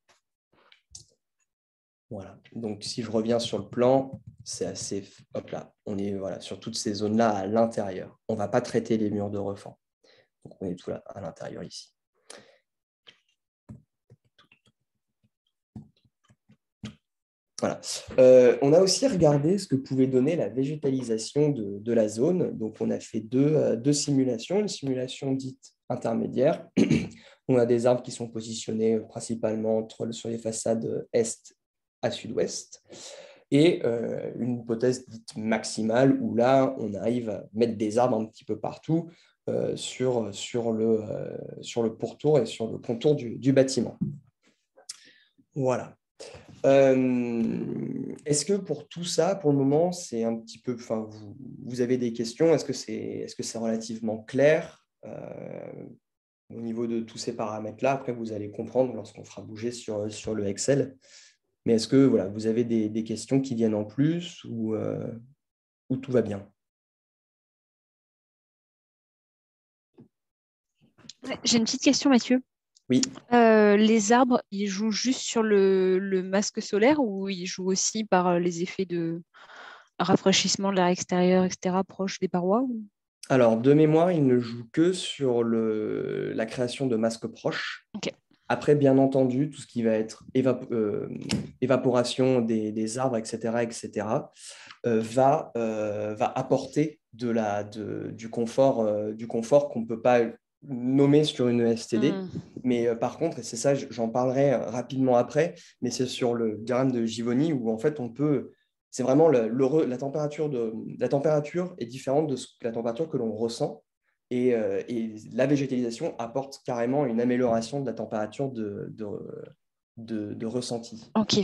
Voilà. Donc, si je reviens sur le plan, c'est assez... Hop là, on est sur toutes ces zones-là à l'intérieur. On ne va pas traiter les murs de refend. Donc, on est tout là à l'intérieur ici. Voilà. On a aussi regardé ce que pouvait donner la végétalisation de la zone. Donc, on a fait deux simulations. Une simulation dite intermédiaire. On a des arbres qui sont positionnés principalement sur les façades est à sud-ouest. Et une hypothèse dite maximale, où là, on arrive à mettre des arbres un petit peu partout sur le pourtour et sur le contour du bâtiment. Voilà. Est-ce que pour tout ça, pour le moment, c'est un petit peu... vous avez des questions? Est-ce que c'est relativement clair au niveau de tous ces paramètres-là? Après, vous allez comprendre lorsqu'on fera bouger sur le Excel. Mais est-ce que vous avez des questions qui viennent en plus ou tout va bien?
J'ai une petite question, Mathieu.
Oui.
Les arbres, ils jouent juste sur le masque solaire ou ils jouent aussi par les effets de rafraîchissement de l'air extérieur, etc., proche des parois
Alors, de mémoire, il ne joue que sur la création de masques proches.
Ok.
Après, bien entendu, tout ce qui va être évaporation des arbres, etc., va apporter du confort qu'on ne peut pas nommer sur une STD. Mais par contre, et c'est ça, j'en parlerai rapidement après, mais c'est sur le diagramme de Givoni où en fait c'est vraiment la température est différente de la température que l'on ressent. Et la végétalisation apporte carrément une amélioration de la température de ressenti.
Ok.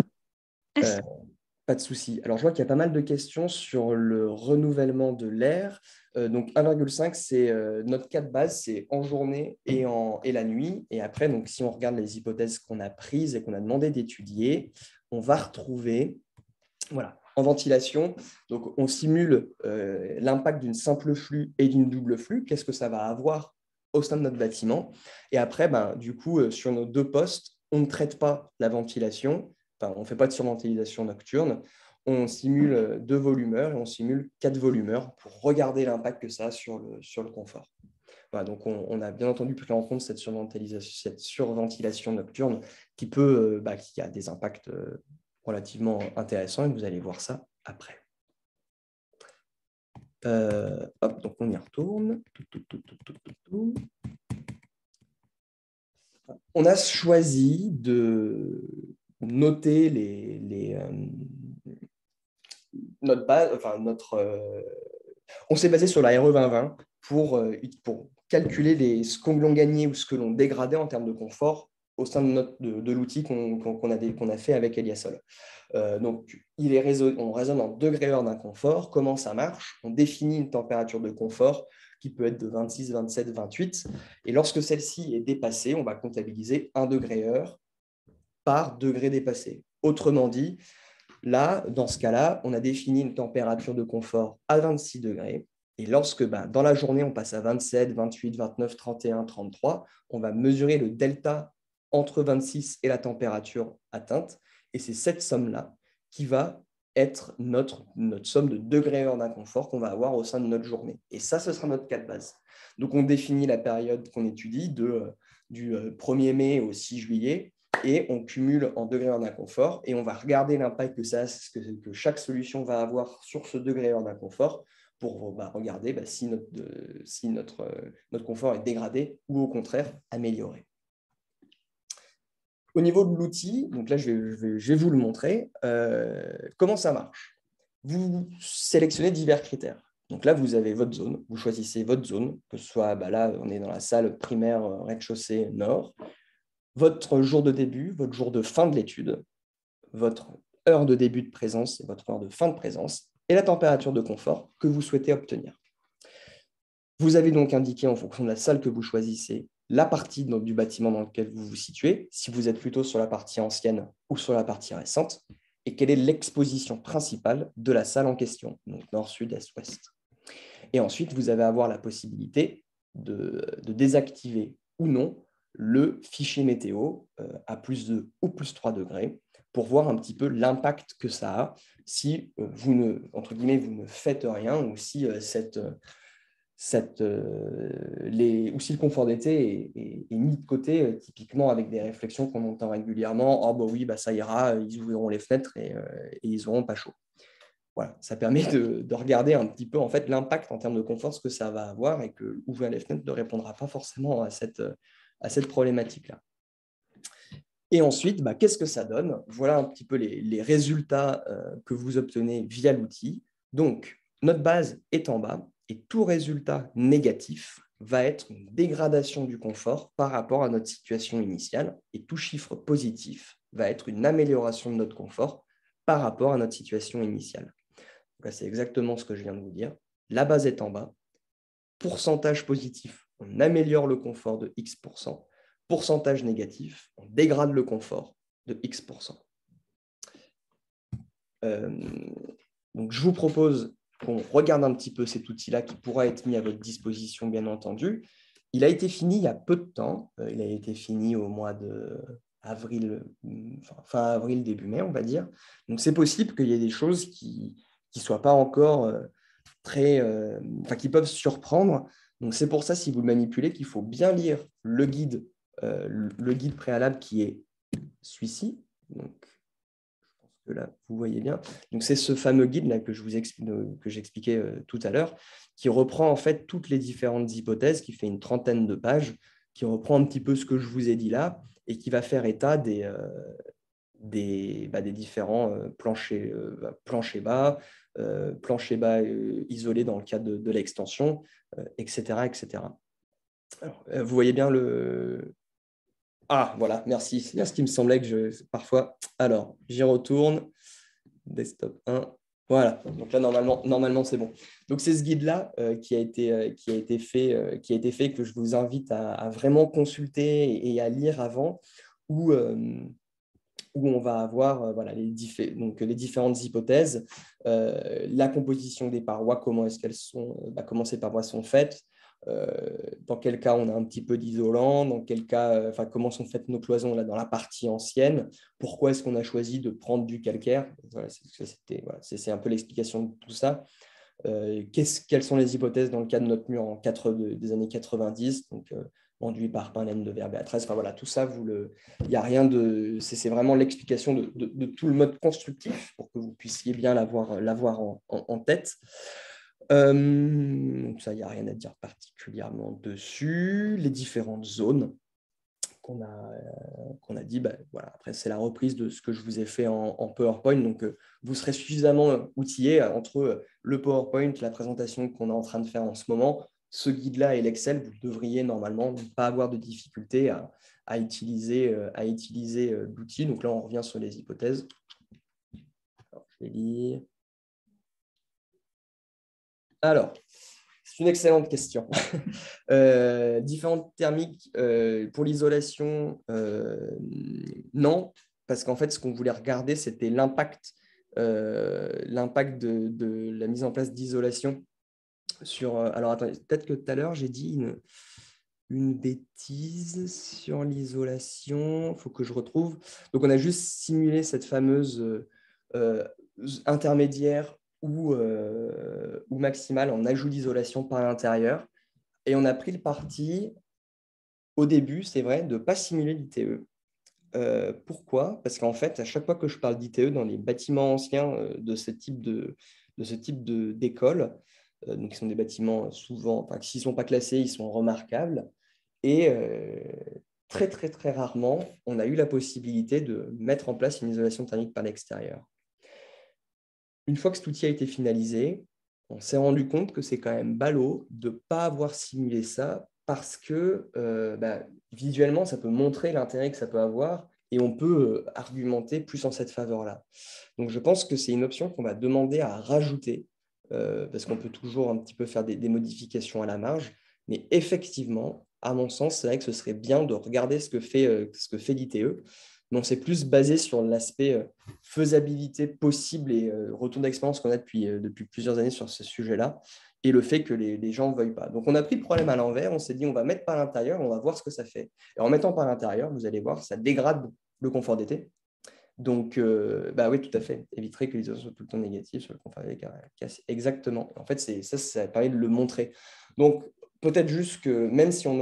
Pas de souci. Alors, je vois qu'il y a pas mal de questions sur le renouvellement de l'air. Donc, 1,5, c'est notre cas de base, c'est en journée et la nuit. Et après, donc, si on regarde les hypothèses qu'on a prises et qu'on a demandé d'étudier, on va retrouver, voilà, en ventilation, donc on simule l'impact d'une simple flux et d'une double flux. Qu'est-ce que ça va avoir au sein de notre bâtiment? Et après, du coup, sur nos 2 postes, on ne traite pas la ventilation. Enfin, on ne fait pas de surventilisation nocturne, on simule 2 volumeurs et on simule 4 volumeurs pour regarder l'impact que ça a sur le confort. Voilà, donc on a bien entendu pris en compte cette surventilation nocturne qui a des impacts relativement intéressants et vous allez voir ça après. Donc on y retourne. On a choisi de noter notre base, enfin on s'est basé sur la RE 2020 pour calculer ce que l'on gagnait ou ce que l'on dégradait en termes de confort au sein de l'outil qu'on a fait avec Eliasol. Donc, on raisonne en degrés-heure d'un confort. Comment ça marche? On définit une température de confort qui peut être de 26, 27, 28. Et lorsque celle-ci est dépassée, on va comptabiliser 1 degré-heure par degré dépassé. Autrement dit, là, dans ce cas-là, on a défini une température de confort à 26 degrés. Et lorsque, dans la journée, on passe à 27, 28, 29, 31, 33, on va mesurer le delta entre 26 et la température atteinte. Et c'est cette somme-là qui va être notre somme de degrés-heure d'inconfort qu'on va avoir au sein de notre journée. Et ça, ce sera notre cas de base. Donc, on définit la période qu'on étudie du 1er mai au 6 juillet et on cumule en degrés-heure d'inconfort et on va regarder l'impact que chaque solution va avoir sur ce degré-heure d'inconfort pour regarder si notre confort est dégradé ou au contraire amélioré. Au niveau de l'outil, donc là je vais vous le montrer, comment ça marche. Vous sélectionnez divers critères. Donc là, vous avez votre zone, vous choisissez votre zone, que ce soit, là, on est dans la salle primaire rez-de-chaussée nord, votre jour de début, votre jour de fin de l'étude, votre heure de début de présence et votre heure de fin de présence, et la température de confort que vous souhaitez obtenir. Vous avez donc indiqué en fonction de la salle que vous choisissez la partie du bâtiment dans lequel vous vous situez, si vous êtes plutôt sur la partie ancienne ou sur la partie récente, et quelle est l'exposition principale de la salle en question, donc nord, sud, est, ouest. Et ensuite, vous allez avoir la possibilité de désactiver ou non le fichier météo à plus 2 ou plus 3 degrés pour voir un petit peu l'impact que ça a si vous ne faites rien ou si ou si le confort d'été est mis de côté, typiquement avec des réflexions qu'on entend régulièrement. « Oh, oui, ça ira, ils ouvriront les fenêtres et ils n'auront pas chaud. » Voilà, ça permet de regarder un petit peu en fait, l'impact en termes de confort, ce que ça va avoir et que ouvrir les fenêtres ne répondra pas forcément à cette problématique-là. Et ensuite, qu'est-ce que ça donne? Voilà un petit peu les résultats que vous obtenez via l'outil. Donc, notre base est en bas et tout résultat négatif va être une dégradation du confort par rapport à notre situation initiale et tout chiffre positif va être une amélioration de notre confort par rapport à notre situation initiale. Donc là, c'est exactement ce que je viens de vous dire. La base est en bas. Pourcentage positif, on améliore le confort de X%. Pourcentage négatif, on dégrade le confort de X%. Donc, je vous propose qu'on regarde un petit peu cet outil-là qui pourra être mis à votre disposition, bien entendu. Il a été fini il y a peu de temps. Il a été fini au mois de avril, fin avril, début mai, on va dire. Donc, c'est possible qu'il y ait des choses qui qui ne soient pas encore qui peuvent surprendre. Donc, c'est pour ça, si vous le manipulez, qu'il faut bien lire le guide préalable qui est celui-ci. Donc, je pense que là, vous voyez bien. Donc, c'est ce fameux guide-là que j'expliquais tout à l'heure, qui reprend en fait toutes les différentes hypothèses, qui fait une trentaine de pages, qui reprend un petit peu ce que je vous ai dit là, et qui va faire état des différents planchers bas, isolés dans le cadre de l'extension, etc., etc. Alors, vous voyez bien le... Ah, voilà, merci. C'est bien ce qui me semblait que parfois... Alors, j'y retourne. Desktop 1. Voilà, donc là, normalement c'est bon. Donc, c'est ce guide-là qui a été fait, que je vous invite à vraiment consulter et à lire avant, où on va avoir les différentes hypothèses, la composition des parois, comment ces parois sont faites, dans quel cas on a un petit peu d'isolant, dans quel cas, comment sont faites nos cloisons là, dans la partie ancienne, pourquoi est-ce qu'on a choisi de prendre du calcaire. Voilà, c'est un peu l'explication de tout ça. Quelles sont les hypothèses dans le cas de notre mur des années 90, donc enduit par pain, laine de verre, Béatrice. Enfin voilà, tout ça, il n'y a rien de... C'est vraiment l'explication de tout le mode constructif pour que vous puissiez bien l'avoir en tête. Donc ça, il n'y a rien à dire particulièrement dessus. Les différentes zones qu'on a dit, voilà, après c'est la reprise de ce que je vous ai fait en PowerPoint, donc vous serez suffisamment outillés entre le PowerPoint, la présentation qu'on est en train de faire en ce moment, ce guide-là et l'Excel, vous devriez normalement ne pas avoir de difficulté à utiliser l'outil. Donc là, on revient sur les hypothèses. Alors, je vais lire. Alors, c'est une excellente question. Différentes thermiques pour l'isolation, non, parce qu'en fait, ce qu'on voulait regarder, c'était l'impact de la mise en place d'isolation sur... alors, attendez, peut-être que tout à l'heure, j'ai dit une bêtise sur l'isolation. Il faut que je retrouve. Donc, on a juste simulé cette fameuse intermédiaire ou maximale en ajout d'isolation par l'intérieur. Et on a pris le parti, au début, c'est vrai, de ne pas simuler l'ITE. Pourquoi? Parce qu'en fait, à chaque fois que je parle d'ITE dans les bâtiments anciens de ce type d'école, donc qui sont des bâtiments souvent, s'ils ne sont pas classés, ils sont remarquables. Et très, très, très rarement, on a eu la possibilité de mettre en place une isolation thermique par l'extérieur. Une fois que cet outil a été finalisé, on s'est rendu compte que c'est quand même ballot de ne pas avoir simulé ça parce que visuellement, ça peut montrer l'intérêt que ça peut avoir et on peut argumenter plus en cette faveur-là. Donc, je pense que c'est une option qu'on va demander à rajouter parce qu'on peut toujours un petit peu faire des modifications à la marge. Mais effectivement, à mon sens, c'est vrai que ce serait bien de regarder ce que fait l'ITE. Mais on s'est plus basé sur l'aspect faisabilité possible et retour d'expérience qu'on a depuis plusieurs années sur ce sujet-là et le fait que les gens ne veuillent pas. Donc, on a pris le problème à l'envers. On s'est dit, on va mettre par l'intérieur, on va voir ce que ça fait. Et en mettant par l'intérieur, vous allez voir, ça dégrade le confort d'été. Donc, oui, tout à fait. Éviterait que l'isolation soit tout le temps négative sur le confort d'été. Exactement. En fait, ça permet de le montrer. Donc, peut-être juste que même si il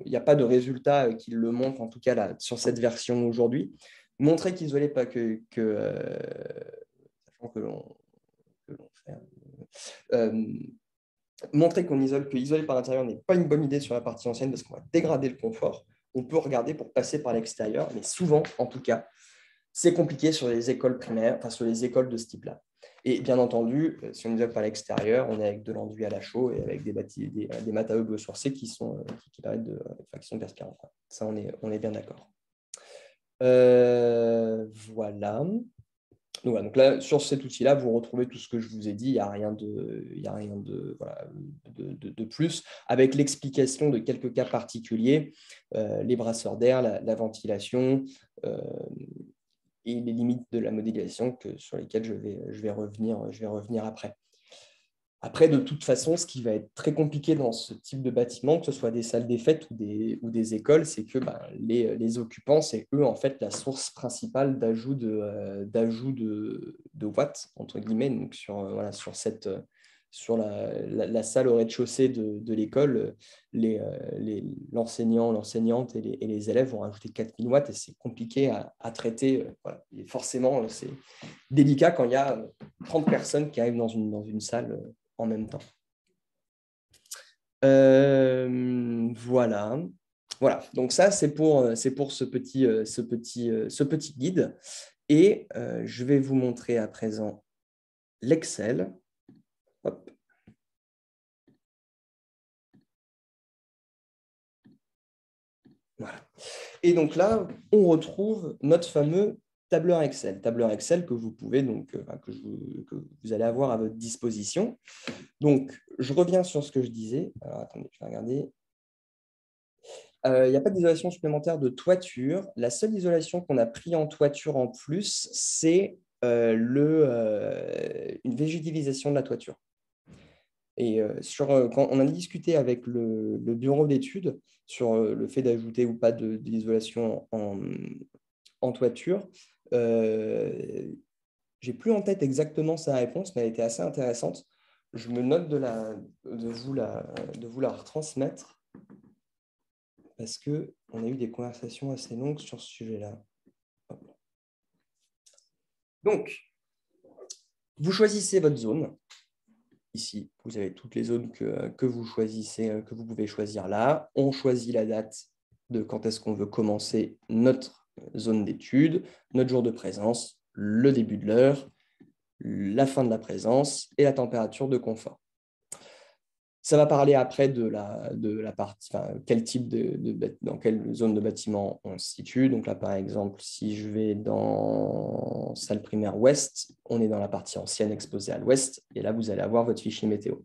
n'y a pas de résultat qui le montre, en tout cas là, sur cette version aujourd'hui, montrer qu'isoler pas sachant que l'on fait, montrer que isoler par l'intérieur n'est pas une bonne idée sur la partie ancienne parce qu'on va dégrader le confort. On peut regarder pour passer par l'extérieur, mais souvent, en tout cas, c'est compliqué sur les écoles primaires, sur les écoles de ce type-là. Et bien entendu, si on isole par l'extérieur, on est avec de l'enduit à la chaux et avec des matériaux biosourcés qui sont perspirants. Ça, on est bien d'accord. Voilà. Donc là, sur cet outil-là, vous retrouvez tout ce que je vous ai dit. Il n'y a rien de plus, avec l'explication de quelques cas particuliers, les brasseurs d'air, la ventilation, et les limites de la modélisation sur lesquelles je vais revenir après. Après, de toute façon, ce qui va être très compliqué dans ce type de bâtiment, que ce soit des salles des fêtes ou des écoles, c'est que les occupants, c'est eux, en fait, la source principale d'ajout de watts, entre guillemets. Donc, sur la salle au rez-de-chaussée de l'école, l'enseignant, l'enseignante et les élèves vont rajouter 4000 watts et c'est compliqué à traiter. Voilà. Et forcément, c'est délicat quand il y a 30 personnes qui arrivent dans une salle en même temps. Voilà. Donc ça, c'est pour ce petit guide. Et je vais vous montrer à présent l'Excel. Hop. Voilà. Et donc là, on retrouve notre fameux tableur Excel que vous pouvez donc que vous allez avoir à votre disposition. Donc, je reviens sur ce que je disais. Alors, attendez, je vais regarder. Il n'y a pas d'isolation supplémentaire de toiture. La seule isolation qu'on a pris en toiture en plus, c'est une végétalisation de la toiture. Et quand on a discuté avec le bureau d'études sur le fait d'ajouter ou pas de l'isolation en toiture, j'ai plus en tête exactement sa réponse, mais elle était assez intéressante. Je me note de vous la retransmettre parce qu'on a eu des conversations assez longues sur ce sujet-là. Donc, vous choisissez votre zone. Ici, vous avez toutes les zones que vous choisissez, que vous pouvez choisir là. On choisit la date de quand est-ce qu'on veut commencer notre zone d'étude, notre jour de présence, le début de l'heure, la fin de la présence et la température de confort. Ça va parler après de la partie, quel type dans quelle zone de bâtiment on se situe. Donc là, par exemple, si je vais dans salle primaire ouest, on est dans la partie ancienne exposée à l'ouest. Et là, vous allez avoir votre fichier météo.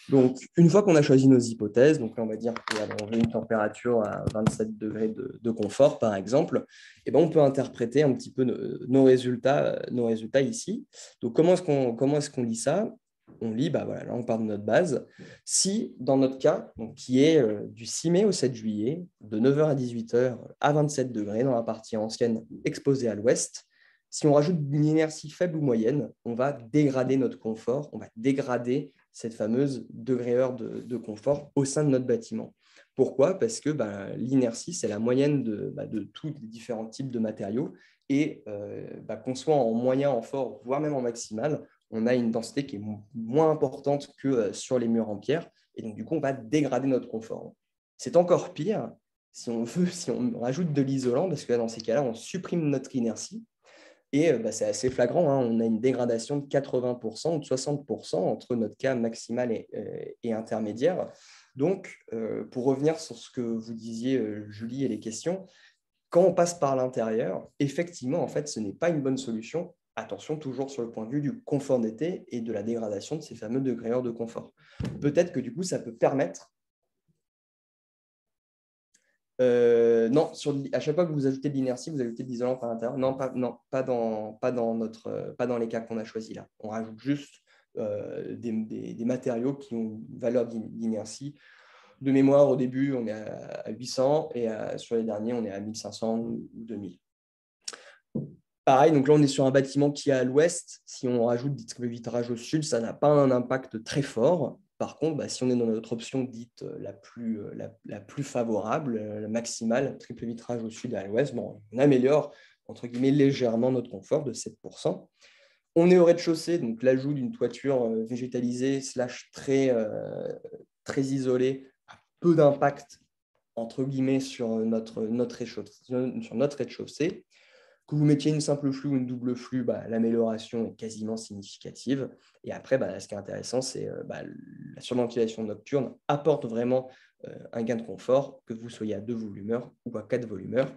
Donc, une fois qu'on a choisi nos hypothèses, donc là, on va dire qu'on veut une température à 27 degrés de confort, par exemple, et ben, on peut interpréter un petit peu nos résultats ici. Donc, comment est-ce qu'on lit ça ? On lit, là on part de notre base. Si, dans notre cas, donc, qui est du 6 mai au 7 juillet, de 9h à 18h à 27 degrés dans la partie ancienne exposée à l'ouest, si on rajoute une inertie faible ou moyenne, on va dégrader notre confort, on va dégrader cette fameuse degré-heure de confort au sein de notre bâtiment. Pourquoi ? Parce que l'inertie, c'est la moyenne de tous les différents types de matériaux et qu'on soit en moyen, en fort, voire même en maximal, on a une densité qui est moins importante que sur les murs en pierre. Et donc, du coup, on va dégrader notre confort. C'est encore pire si on rajoute de l'isolant, parce que dans ces cas-là, on supprime notre inertie. Et c'est assez flagrant, hein. On a une dégradation de 80% ou de 60% entre notre cas maximal et intermédiaire. Donc, pour revenir sur ce que vous disiez, Julie, et les questions, quand on passe par l'intérieur, effectivement, en fait, ce n'est pas une bonne solution. Attention, toujours sur le point de vue du confort d'été et de la dégradation de ces fameux degrés-heures de confort. Peut-être que du coup, ça peut permettre… non, à chaque fois que vous ajoutez de l'inertie, vous ajoutez de l'isolant par l'intérieur. Non, pas dans les cas qu'on a choisis là. On rajoute juste des matériaux qui ont une valeur d'inertie. De mémoire, au début, on est à 800 et sur les derniers, on est à 1500 ou 2000. Pareil, donc là, on est sur un bâtiment qui est à l'ouest. Si on rajoute des triple vitrage au sud, ça n'a pas un impact très fort. Par contre, si on est dans notre option dite la plus favorable, la maximale, triple vitrage au sud et à l'ouest, on améliore, entre guillemets, légèrement notre confort de 7%. On est au rez-de-chaussée, donc l'ajout d'une toiture végétalisée / très isolée a peu d'impact, entre guillemets, sur notre rez-de-chaussée. Que vous mettiez une simple flue ou une double flue, l'amélioration est quasiment significative. Et après, ce qui est intéressant, c'est la surventilation nocturne apporte vraiment un gain de confort, que vous soyez à 2 volumeurs ou à 4 volumeurs.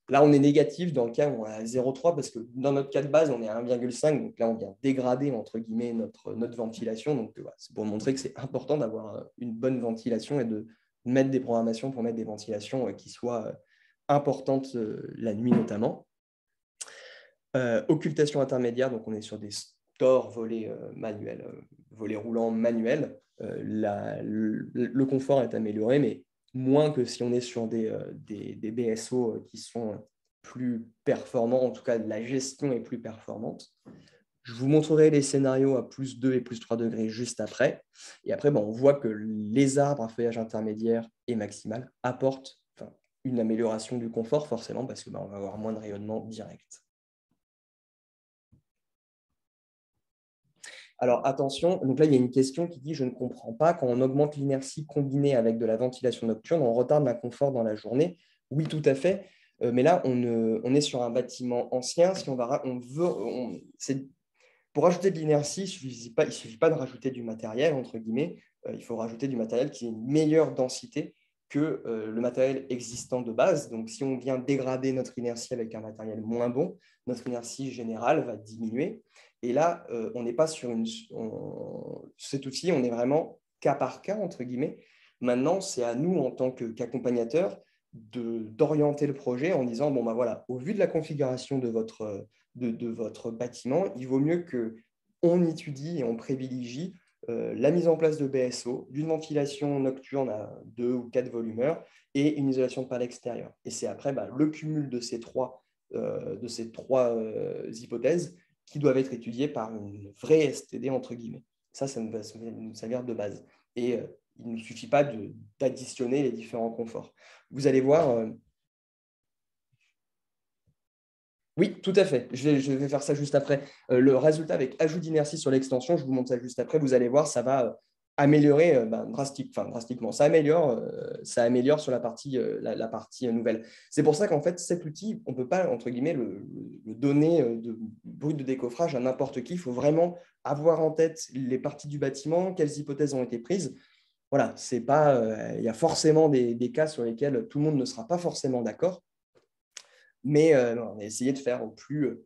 Là, on est négatif dans le cas où on est à 0,3 parce que dans notre cas de base, on est à 1,5. Donc là, on vient dégrader, entre guillemets, notre ventilation. Donc, c'est pour montrer que c'est important d'avoir une bonne ventilation et de mettre des programmations pour mettre des ventilations qui soient importantes la nuit notamment. Occultation intermédiaire, donc on est sur des TOR, volet manuel, volet roulant manuel, le confort est amélioré, mais moins que si on est sur des BSO qui sont plus performants, en tout cas la gestion est plus performante. Je vous montrerai les scénarios à plus 2 et plus 3 degrés juste après. Et après, on voit que les arbres à feuillage intermédiaire et maximal apportent une amélioration du confort, forcément, parce que on va avoir moins de rayonnement direct. Alors attention, donc là il y a une question qui dit « Je ne comprends pas, quand on augmente l'inertie combinée avec de la ventilation nocturne, on retarde l'inconfort dans la journée ?» Oui, tout à fait, mais là on est sur un bâtiment ancien. Si pour rajouter de l'inertie, il ne suffit pas de rajouter du matériel, entre guillemets, il faut rajouter du matériel qui ait une meilleure densité que le matériel existant de base. Donc si on vient dégrader notre inertie avec un matériel moins bon, notre inertie générale va diminuer. Et là, on n'est pas sur cet outil, on est vraiment cas par cas, entre guillemets. Maintenant, c'est à nous, en tant qu'accompagnateurs, d'orienter le projet en disant, voilà, au vu de la configuration de votre bâtiment, il vaut mieux qu'on étudie et on privilégie la mise en place de BSO, d'une ventilation nocturne à 2 ou 4 volumeurs et une isolation par l'extérieur. Et c'est après le cumul de ces trois hypothèses qui doivent être étudiées par une vraie STD, entre guillemets. Ça nous servir de base. Et il ne suffit pas d'additionner les différents conforts. Vous allez voir... Oui, tout à fait. Je vais faire ça juste après. Le résultat avec ajout d'inertie sur l'extension, je vous montre ça juste après. Vous allez voir, ça va améliorer drastiquement. Ça améliore sur la partie nouvelle. C'est pour ça qu'en fait, cet outil, on ne peut pas, entre guillemets, le donner de brut de décoffrage à n'importe qui. Il faut vraiment avoir en tête les parties du bâtiment, quelles hypothèses ont été prises. Voilà, c'est pas, il y a forcément des cas sur lesquels tout le monde ne sera pas forcément d'accord. Mais on a essayé de faire au plus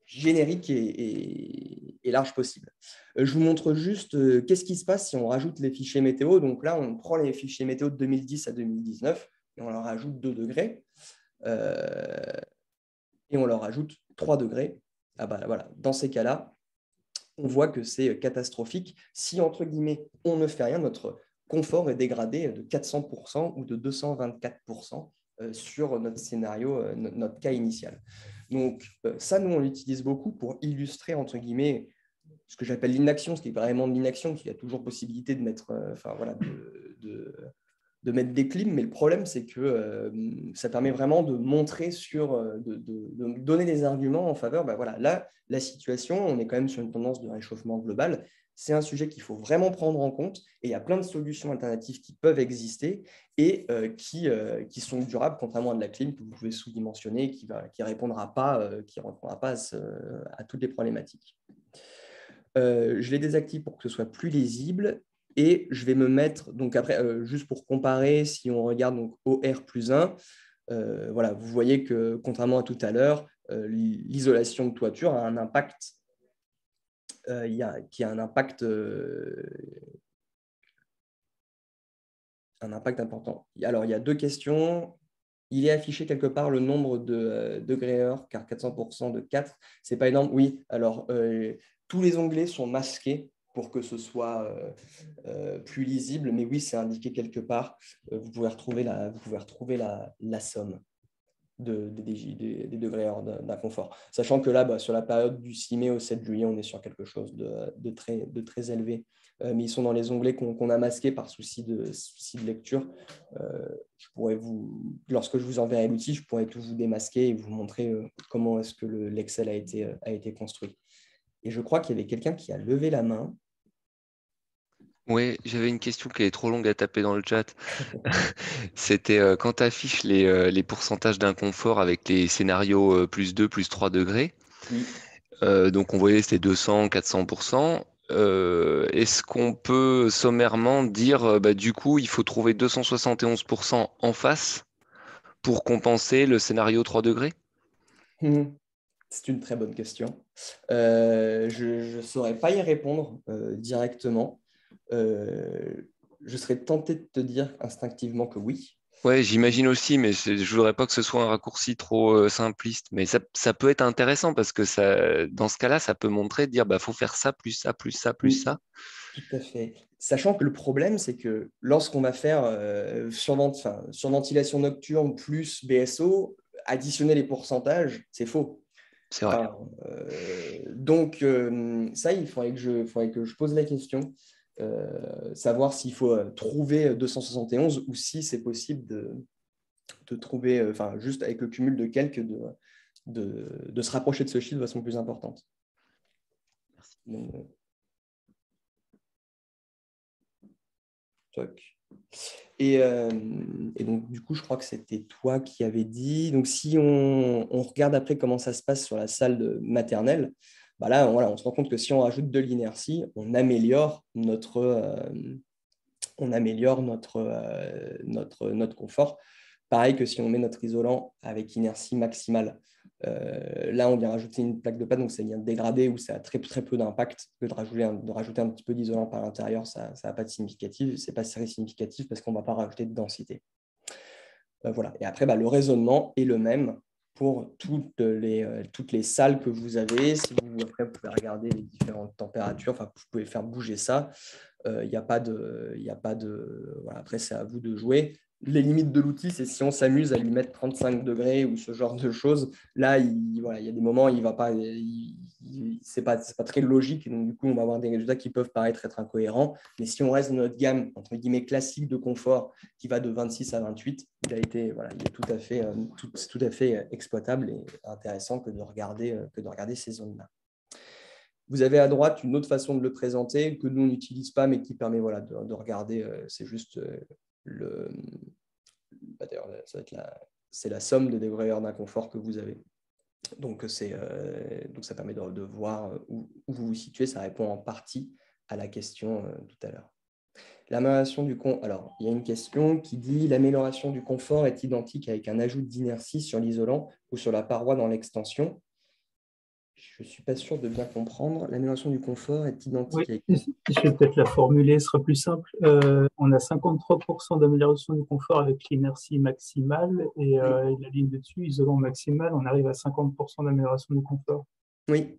générique et large possible. Je vous montre juste qu'est-ce qui se passe si on rajoute les fichiers météo. Donc là, on prend les fichiers météo de 2010 à 2019 et on leur ajoute 2 degrés et on leur ajoute 3 degrés. Voilà. Dans ces cas-là, on voit que c'est catastrophique. Si, entre guillemets, on ne fait rien, notre confort est dégradé de 400% ou de 224% sur notre scénario, notre cas initial. Donc, ça, nous, on l'utilise beaucoup pour illustrer, entre guillemets, ce que j'appelle l'inaction, ce qui est vraiment de l'inaction, parce qu'il y a toujours possibilité de mettre, de mettre des clims, mais le problème, c'est que ça permet vraiment de montrer de donner des arguments en faveur. Voilà, là, la situation, on est quand même sur une tendance de réchauffement global. C'est un sujet qu'il faut vraiment prendre en compte et il y a plein de solutions alternatives qui peuvent exister et qui sont durables, contrairement à de la clim que vous pouvez sous-dimensionner, qui ne répondra pas, à toutes les problématiques. Je les désactive pour que ce soit plus lisible. Et je vais me mettre, donc après, juste pour comparer, si on regarde donc OR plus 1, voilà, vous voyez que contrairement à tout à l'heure, l'isolation de toiture a un impact, qui a un impact important. Alors, il y a 2 questions. Il est affiché quelque part le nombre de degrés heure, car 400% de 4, ce n'est pas énorme. Oui, alors tous les onglets sont masqués pour que ce soit plus lisible, mais oui, c'est indiqué quelque part. Vous pouvez retrouver la somme des degrés heure d'inconfort. Sachant que là, sur la période du 6 mai au 7 juillet, on est sur quelque chose de très élevé. Mais ils sont dans les onglets qu'on a masqués par souci de lecture. Lorsque je vous enverrai l'outil, je pourrais tout vous démasquer et vous montrer comment est-ce que l'Excel a été construit. Et je crois qu'il y avait quelqu'un qui a levé la main.
Oui, j'avais une question qui est trop longue à taper dans le chat. C'était quand tu affiches les pourcentages d'inconfort avec les scénarios plus 2, plus 3 degrés.
Oui.
Donc on voyait c'était 200, 400%. Est-ce qu'on peut sommairement dire du coup il faut trouver 271% en face pour compenser le scénario 3 degrés?
C'est une très bonne question. Je ne saurais pas y répondre directement. Je serais tenté de te dire instinctivement que oui.
Ouais, j'imagine aussi, mais je ne voudrais pas que ce soit un raccourci trop simpliste. Mais ça peut être intéressant parce que dans ce cas-là, ça peut montrer, dire, bah, faut faire ça, plus ça, plus ça, plus
Oui,
ça.
tout à fait. Sachant que le problème, c'est que lorsqu'on va faire surventilation nocturne plus BSO, additionner les pourcentages, c'est faux.
C'est vrai.
Enfin, donc, ça, faudrait que je pose la question, savoir s'il faut trouver 271 ou si c'est possible de trouver, juste avec le cumul de quelques, de se rapprocher de ce chiffre de façon plus importante. Donc, toc. Et donc, du coup, je crois que c'était toi qui avais dit. Donc, si on regarde après comment ça se passe sur la salle de maternelle, bah là, voilà, on se rend compte que si on rajoute de l'inertie, on améliore notre confort. Pareil que si on met notre isolant avec inertie maximale. Là, on vient rajouter une plaque de pâte, donc ça vient dégrader ou ça a très, très peu d'impact. Que de rajouter un petit peu d'isolant par l'intérieur, ça n'a pas de significatif. Ce n'est pas très significatif parce qu'on ne va pas rajouter de densité. Voilà. Et après, le raisonnement est le même pour toutes les salles que vous avez. Si vous, après, vous pouvez regarder les différentes températures, vous pouvez faire bouger ça. Il n'y a pas de. Voilà, après, c'est à vous de jouer. Les limites de l'outil, c'est si on s'amuse à lui mettre 35 degrés ou ce genre de choses. Là, il y a des moments, il va pas, c'est pas très logique. Donc, du coup, on va avoir des résultats qui peuvent paraître être incohérents. Mais si on reste dans notre gamme, entre guillemets, classique de confort, qui va de 26 à 28, il est tout à fait exploitable et intéressant que de regarder ces zones-là. Vous avez à droite une autre façon de le présenter que nous, on n'utilise pas, mais qui permet de regarder. C'est juste d'ailleurs, c'est la somme des degrés d'inconfort que vous avez. Donc, ça permet de voir où vous vous situez. Ça répond en partie à la question tout à l'heure. L'amélioration du confort. Alors, il y a une question qui dit l'amélioration du confort est identique avec un ajout d'inertie sur l'isolant ou sur la paroi dans l'extension. Je ne suis pas sûr de bien comprendre. L'amélioration du confort est identique
Oui,
avec...
je vais peut-être la formuler, ce sera plus simple. On a 53% d'amélioration du confort avec l'inertie maximale et la ligne de dessus, isolant maximal, on arrive à 50% d'amélioration du confort.
Oui.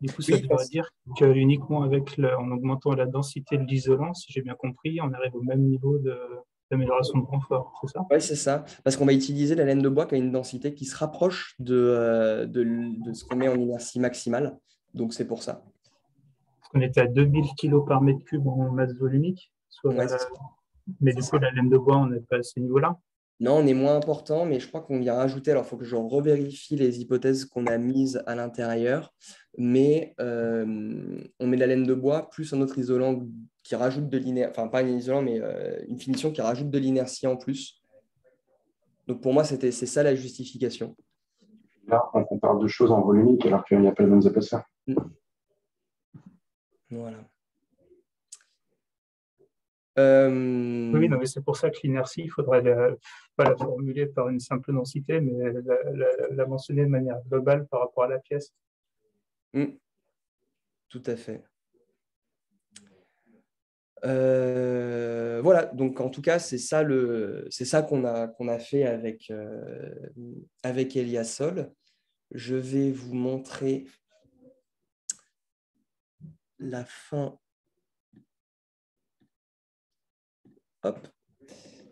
Du coup, ça devrait dire qu'uniquement en augmentant la densité de l'isolant, si j'ai bien compris, on arrive au même niveau d'amélioration de confort, c'est ça?
Oui, c'est ça. Parce qu'on va utiliser la laine de bois qui a une densité qui se rapproche de ce qu'on met en inertie maximale. Donc, c'est pour ça.
Parce qu'on était à 2000 kg par mètre cube en masse volumique.
Ouais,
Mais du coup, la laine de bois, on n'est pas à ce niveau-là.
non, on est moins important, mais je crois qu'on vient rajouter. Alors, il faut que je revérifie les hypothèses qu'on a mises à l'intérieur. Mais on met de la laine de bois plus un autre isolant qui rajoute de l'inertie. Enfin, pas un isolant, mais une finition qui rajoute de l'inertie en plus. Donc, pour moi, c'est ça la justification.
Là, on parle de choses en volumique alors qu'il n'y a pas les mêmes épaisseurs.
Voilà.
Oui, non, mais c'est pour ça que l'inertie, il ne faudrait pas la formuler par une simple densité, mais la mentionner de manière globale par rapport à la pièce.
Tout à fait. Voilà, donc en tout cas, c'est ça qu'on a fait avec Eliasol. Je vais vous montrer la fin. Hop.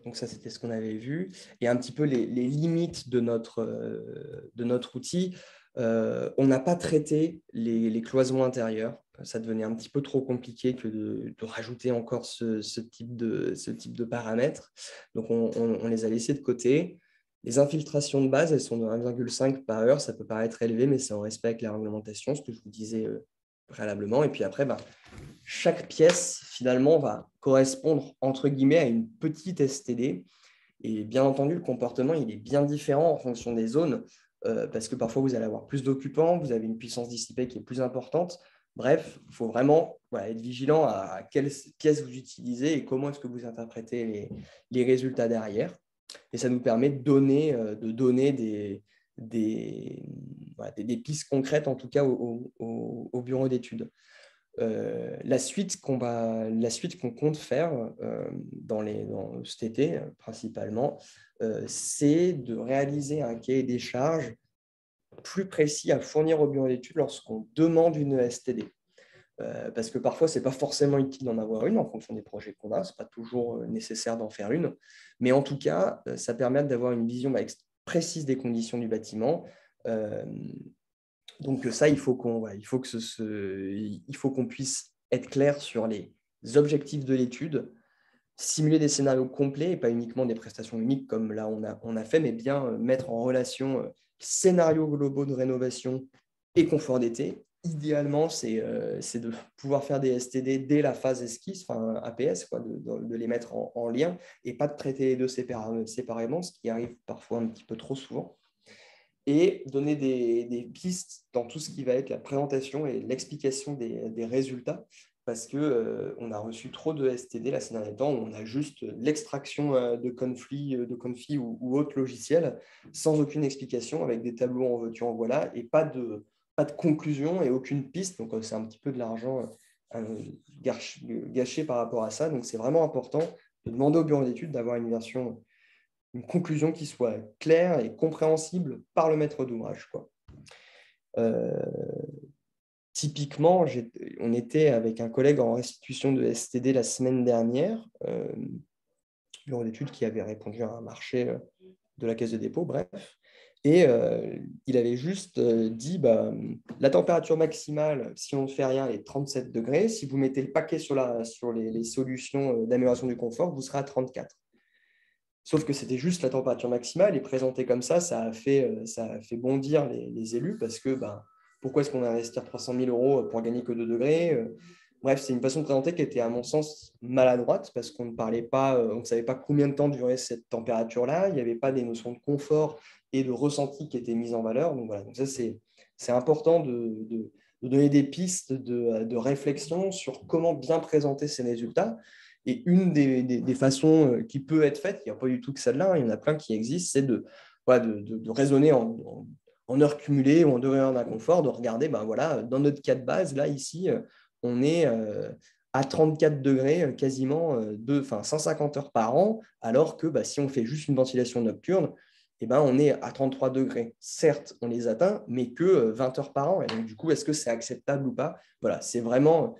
Donc ça, c'était ce qu'on avait vu. Et un petit peu les limites de notre outil. On n'a pas traité les cloisons intérieures. Ça devenait un petit peu trop compliqué que de rajouter encore ce type de paramètres. Donc, on les a laissés de côté. Les infiltrations de base, elles sont de 1,5 par heure. Ça peut paraître élevé, mais c'est en respect avec la réglementation, ce que je vous disais préalablement. Et puis après, chaque pièce, finalement, va correspondre, entre guillemets, à une petite STD. Et bien entendu, le comportement, il est bien différent en fonction des zones, parce que parfois, vous allez avoir plus d'occupants, vous avez une puissance dissipée qui est plus importante. Bref, il faut vraiment être vigilant à quelle pièce vous utilisez et comment est-ce que vous interprétez les résultats derrière. Et ça nous permet de donner des pistes concrètes, en tout cas, au bureau d'études. La suite qu'on compte faire dans cet été, principalement, c'est de réaliser un cahier des charges plus précis à fournir au bureau d'études lorsqu'on demande une STD. Parce que parfois, ce n'est pas forcément utile d'en avoir une en fonction des projets qu'on a. Ce n'est pas toujours nécessaire d'en faire une. Mais en tout cas, ça permet d'avoir une vision précise des conditions du bâtiment. Donc ça, il faut qu'on puisse être clair sur les objectifs de l'étude, simuler des scénarios complets et pas uniquement des prestations uniques comme là on a fait, mais bien mettre en relation scénarios globaux de rénovation et confort d'été. Idéalement, c'est de pouvoir faire des STD dès la phase esquisse, enfin APS, quoi, de les mettre en lien et pas de traiter les deux séparément, ce qui arrive parfois un petit peu trop souvent. Et donner des pistes dans tout ce qui va être la présentation et l'explication des résultats, parce qu'on a reçu trop de STD là, ces derniers temps, où on a juste l'extraction de Confli ou autre logiciel, sans aucune explication, avec des tableaux en veux-tu, en voilà, et pas de conclusion et aucune piste. Donc, c'est un petit peu de l'argent gâché par rapport à ça. Donc, c'est vraiment important de demander au bureau d'études d'avoir une conclusion qui soit claire et compréhensible par le maître d'ouvrage. Typiquement, on était avec un collègue en restitution de STD la semaine dernière, bureau d'études qui avait répondu à un marché de la Caisse de dépôt, bref. Et il avait juste dit, la température maximale, si on ne fait rien, est 37 degrés. Si vous mettez le paquet sur les solutions d'amélioration du confort, vous serez à 34. Sauf que c'était juste la température maximale et présenté comme ça a fait bondir les élus parce que pourquoi est-ce qu'on va investir 300 000 € pour gagner que 2 degrés? Bref, c'est une façon de présenter qui était à mon sens maladroite parce qu'on ne savait pas combien de temps durait cette température-là. Il n'y avait pas des notions de confort et de ressenti qui étaient mises en valeur. Donc voilà, donc ça c'est important de donner des pistes de réflexion sur comment bien présenter ces résultats. Et une des façons qui peut être faite, il n'y a pas du tout que celle-là, il y en a plein qui existent, c'est de raisonner en heures cumulées ou en durée d'inconfort, de regarder, dans notre cas de base, là, ici, on est à 34 degrés quasiment 150 heures par an, alors que si on fait juste une ventilation nocturne, on est à 33 degrés. Certes, on les atteint, mais que 20 heures par an. Et donc, du coup, est-ce que c'est acceptable ou pas? Voilà, c'est vraiment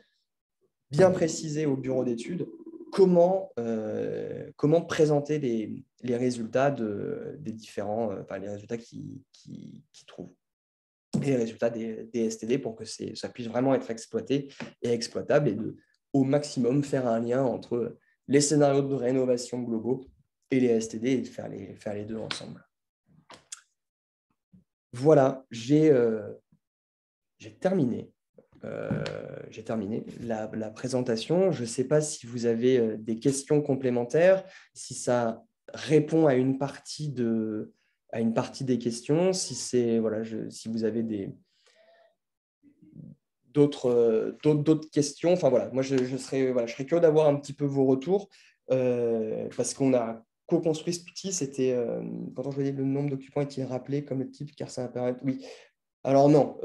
bien préciser au bureau d'études comment présenter les résultats des différents, les résultats qu'ils trouvent et les résultats des STD pour que ça puisse vraiment être exploité et exploitable et au maximum faire un lien entre les scénarios de rénovation globaux et les STD et de faire les deux ensemble. Voilà, j'ai terminé. J'ai terminé la présentation. Je ne sais pas si vous avez des questions complémentaires, si ça répond à une partie des questions, si vous avez d'autres questions. Enfin voilà, moi je serais curieux d'avoir un petit peu vos retours parce qu'on a co-construit cet outil. C'était quand je voyais le nombre d'occupants est-il rappelé comme le type car ça apparaît. Oui. Alors non,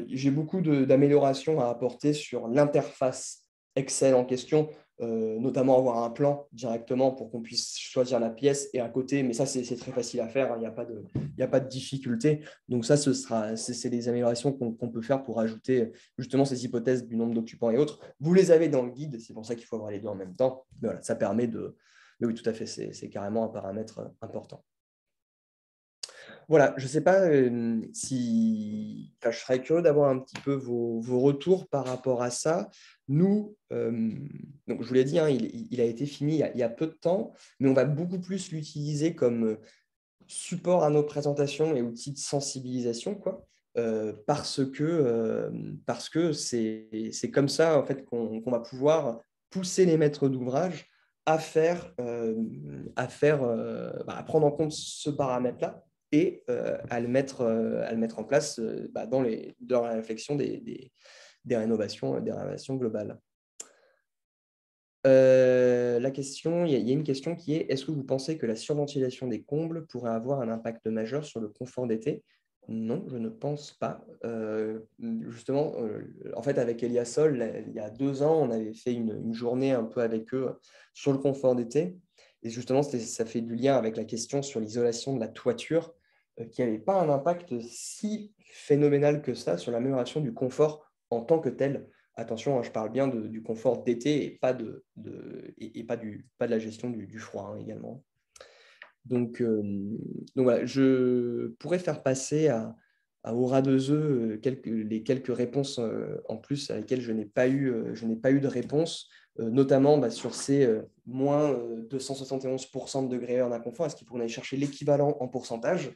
j'ai beaucoup d'améliorations à apporter sur l'interface Excel en question, notamment avoir un plan directement pour qu'on puisse choisir la pièce et à côté, mais ça c'est très facile à faire, hein, il n'y a pas de difficulté. Donc ça, c'est des améliorations qu'on peut faire pour ajouter justement ces hypothèses du nombre d'occupants et autres. Vous les avez dans le guide, c'est pour ça qu'il faut avoir les deux en même temps. Mais voilà, ça permet Mais oui, tout à fait, c'est carrément un paramètre important. Voilà, je ne sais pas si... je serais curieux d'avoir un petit peu vos retours par rapport à ça. Nous, donc je vous l'ai dit, hein, il a été fini il y a peu de temps, mais on va beaucoup plus l'utiliser comme support à nos présentations et outil de sensibilisation, quoi, parce que c'est comme ça en fait, qu'on va pouvoir pousser les maîtres d'ouvrage à à prendre en compte ce paramètre-là et à le mettre en place dans la réflexion des rénovations globales. La question, il y a une question qui est: est-ce que vous pensez que la surventilation des combles pourrait avoir un impact majeur sur le confort d'été? Non, je ne pense pas. Justement, en fait, avec Eliasol, il y a 2 ans, on avait fait une journée un peu avec eux sur le confort d'été. Et justement, ça fait du lien avec la question sur l'isolation de la toiture, qui n'avait pas un impact si phénoménal que ça sur l'amélioration du confort en tant que tel. Attention, hein, je parle bien du confort d'été et pas pas de la gestion du froid, hein, également. Donc voilà, je pourrais faire passer à Aura 2E les quelques réponses en plus à lesquelles je n'ai pas eu de réponse, notamment sur ces moins 271% de degrés d'inconfort. Est-ce qu'il faut qu'on aille chercher l'équivalent en pourcentage?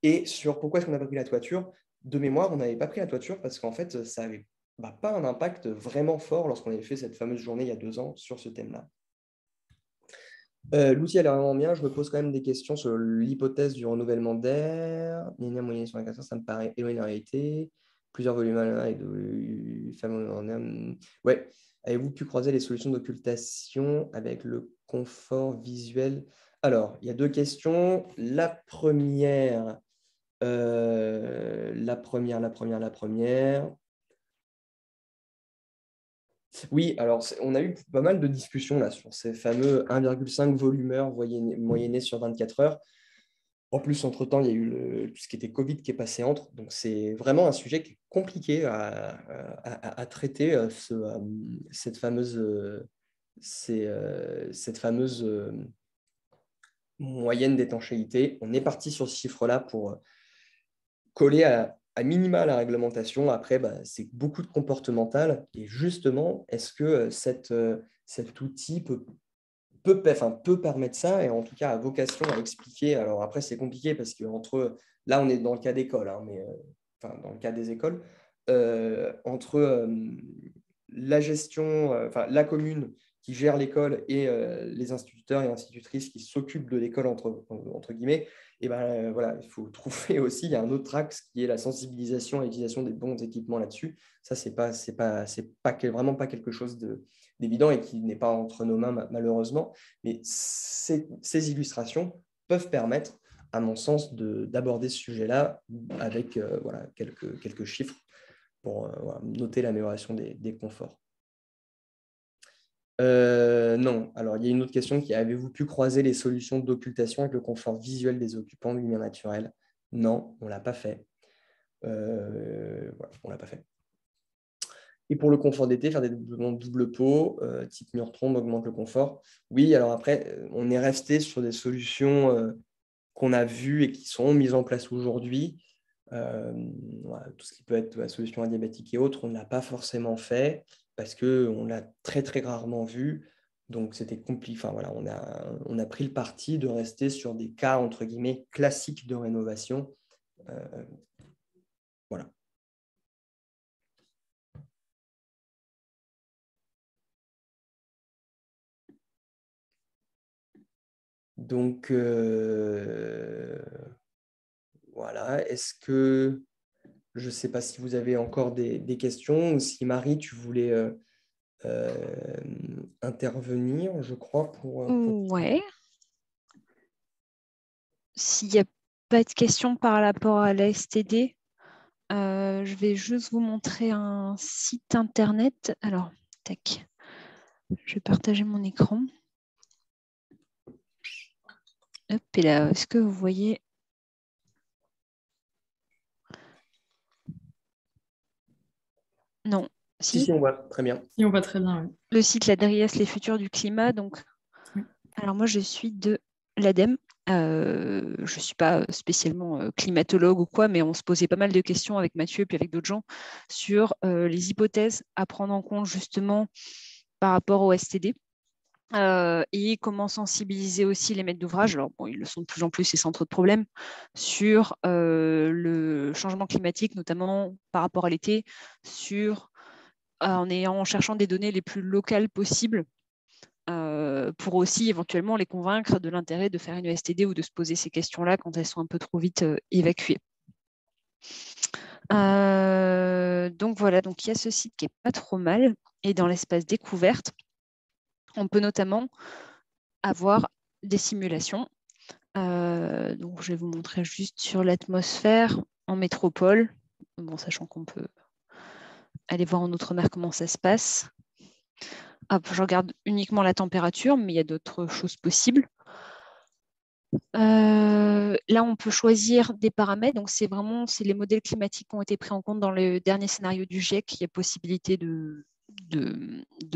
Et sur pourquoi est-ce qu'on n'a pas pris la toiture? De mémoire, on n'avait pas pris la toiture parce qu'en fait, ça n'avait pas un impact vraiment fort lorsqu'on avait fait cette fameuse journée il y a 2 ans sur ce thème-là. L'outil a l'air vraiment bien. Je me pose quand même des questions sur l'hypothèse du renouvellement d'air. Moyenne sur la 400, ça me paraît éloigné de la réalité. Plusieurs volumes et de femmes. Ouais. Avez-vous pu croiser les solutions d'occultation avec le confort visuel? Alors, il y a 2 questions. La première. Oui, alors on a eu pas mal de discussions là sur ces fameux 1,5 volumeurs moyennés sur 24 heures. En plus, entre-temps, il y a eu tout ce qui était Covid qui est passé entre. Donc, c'est vraiment un sujet qui est compliqué à traiter, cette fameuse moyenne d'étanchéité. On est parti sur ce chiffre-là pour coller à minima la réglementation. Après, c'est beaucoup de comportemental. Et justement, est-ce que cet outil peut permettre ça, et en tout cas a vocation à expliquer. Alors après, c'est compliqué parce que là, on est dans le cas d'école, hein, mais dans le cas des écoles, entre la gestion, la commune qui gère l'école et les instituteurs et institutrices qui s'occupent de l'école, entre guillemets, et voilà, il faut trouver aussi, il y a un autre axe qui est la sensibilisation à l'utilisation des bons équipements là-dessus. Ça, c'est vraiment pas quelque chose d'évident et qui n'est pas entre nos mains, malheureusement. Mais ces illustrations peuvent permettre, à mon sens, d'aborder ce sujet-là avec quelques chiffres pour noter l'amélioration des conforts. Non. Alors, il y a une autre question qui est: avez-vous pu croiser les solutions d'occultation avec le confort visuel des occupants de lumière naturelle? Non, on ne l'a pas fait. On ne l'a pas fait. Et pour le confort d'été, faire des double pot, type mur trombe, augmente le confort. Oui, alors après, on est resté sur des solutions qu'on a vues et qui sont mises en place aujourd'hui. Tout ce qui peut être la solution adiabatique et autres, on ne l'a pas forcément fait parce qu'on l'a très, très rarement vu. Donc, c'était compliqué. On a pris le parti de rester sur des cas, entre guillemets, classiques de rénovation. Voilà. Donc, voilà. Est-ce que, je ne sais pas si vous avez encore des questions ou si Marie, tu voulais intervenir, je crois, pour...
Ouais. S'il n'y a pas de questions par rapport à la STD, je vais juste vous montrer un site internet. Alors, tac. Je vais partager mon écran. Hop, et là, est-ce que vous voyez? Non.
Si, on voit très bien.
Si, on voit très bien, oui.
Le site l'ADRIES, les futurs du climat. Donc, oui. Alors moi, je suis de l'ADEME. Je ne suis pas spécialement climatologue ou quoi, mais on se posait pas mal de questions avec Mathieu et puis avec d'autres gens sur les hypothèses à prendre en compte justement par rapport au STD. Et comment sensibiliser aussi les maîtres d'ouvrage, alors bon, ils le sont de plus en plus et sans trop de problèmes, sur le changement climatique, notamment par rapport à l'été, en cherchant des données les plus locales possibles, pour aussi éventuellement les convaincre de l'intérêt de faire une STD ou de se poser ces questions-là quand elles sont un peu trop vite évacuées. Donc voilà, donc il y a ce site qui n'est pas trop mal, et dans l'espace découverte, on peut notamment avoir des simulations. Donc, je vais vous montrer juste sur l'atmosphère. en métropole, bon, sachant qu'on peut aller voir en Outre-mer comment ça se passe. Hop, je regarde uniquement la température, mais il y a d'autres choses possibles. Là, on peut choisir des paramètres. Donc, c'est les modèles climatiques qui ont été pris en compte dans le dernier scénario du GIEC. Il y a possibilité de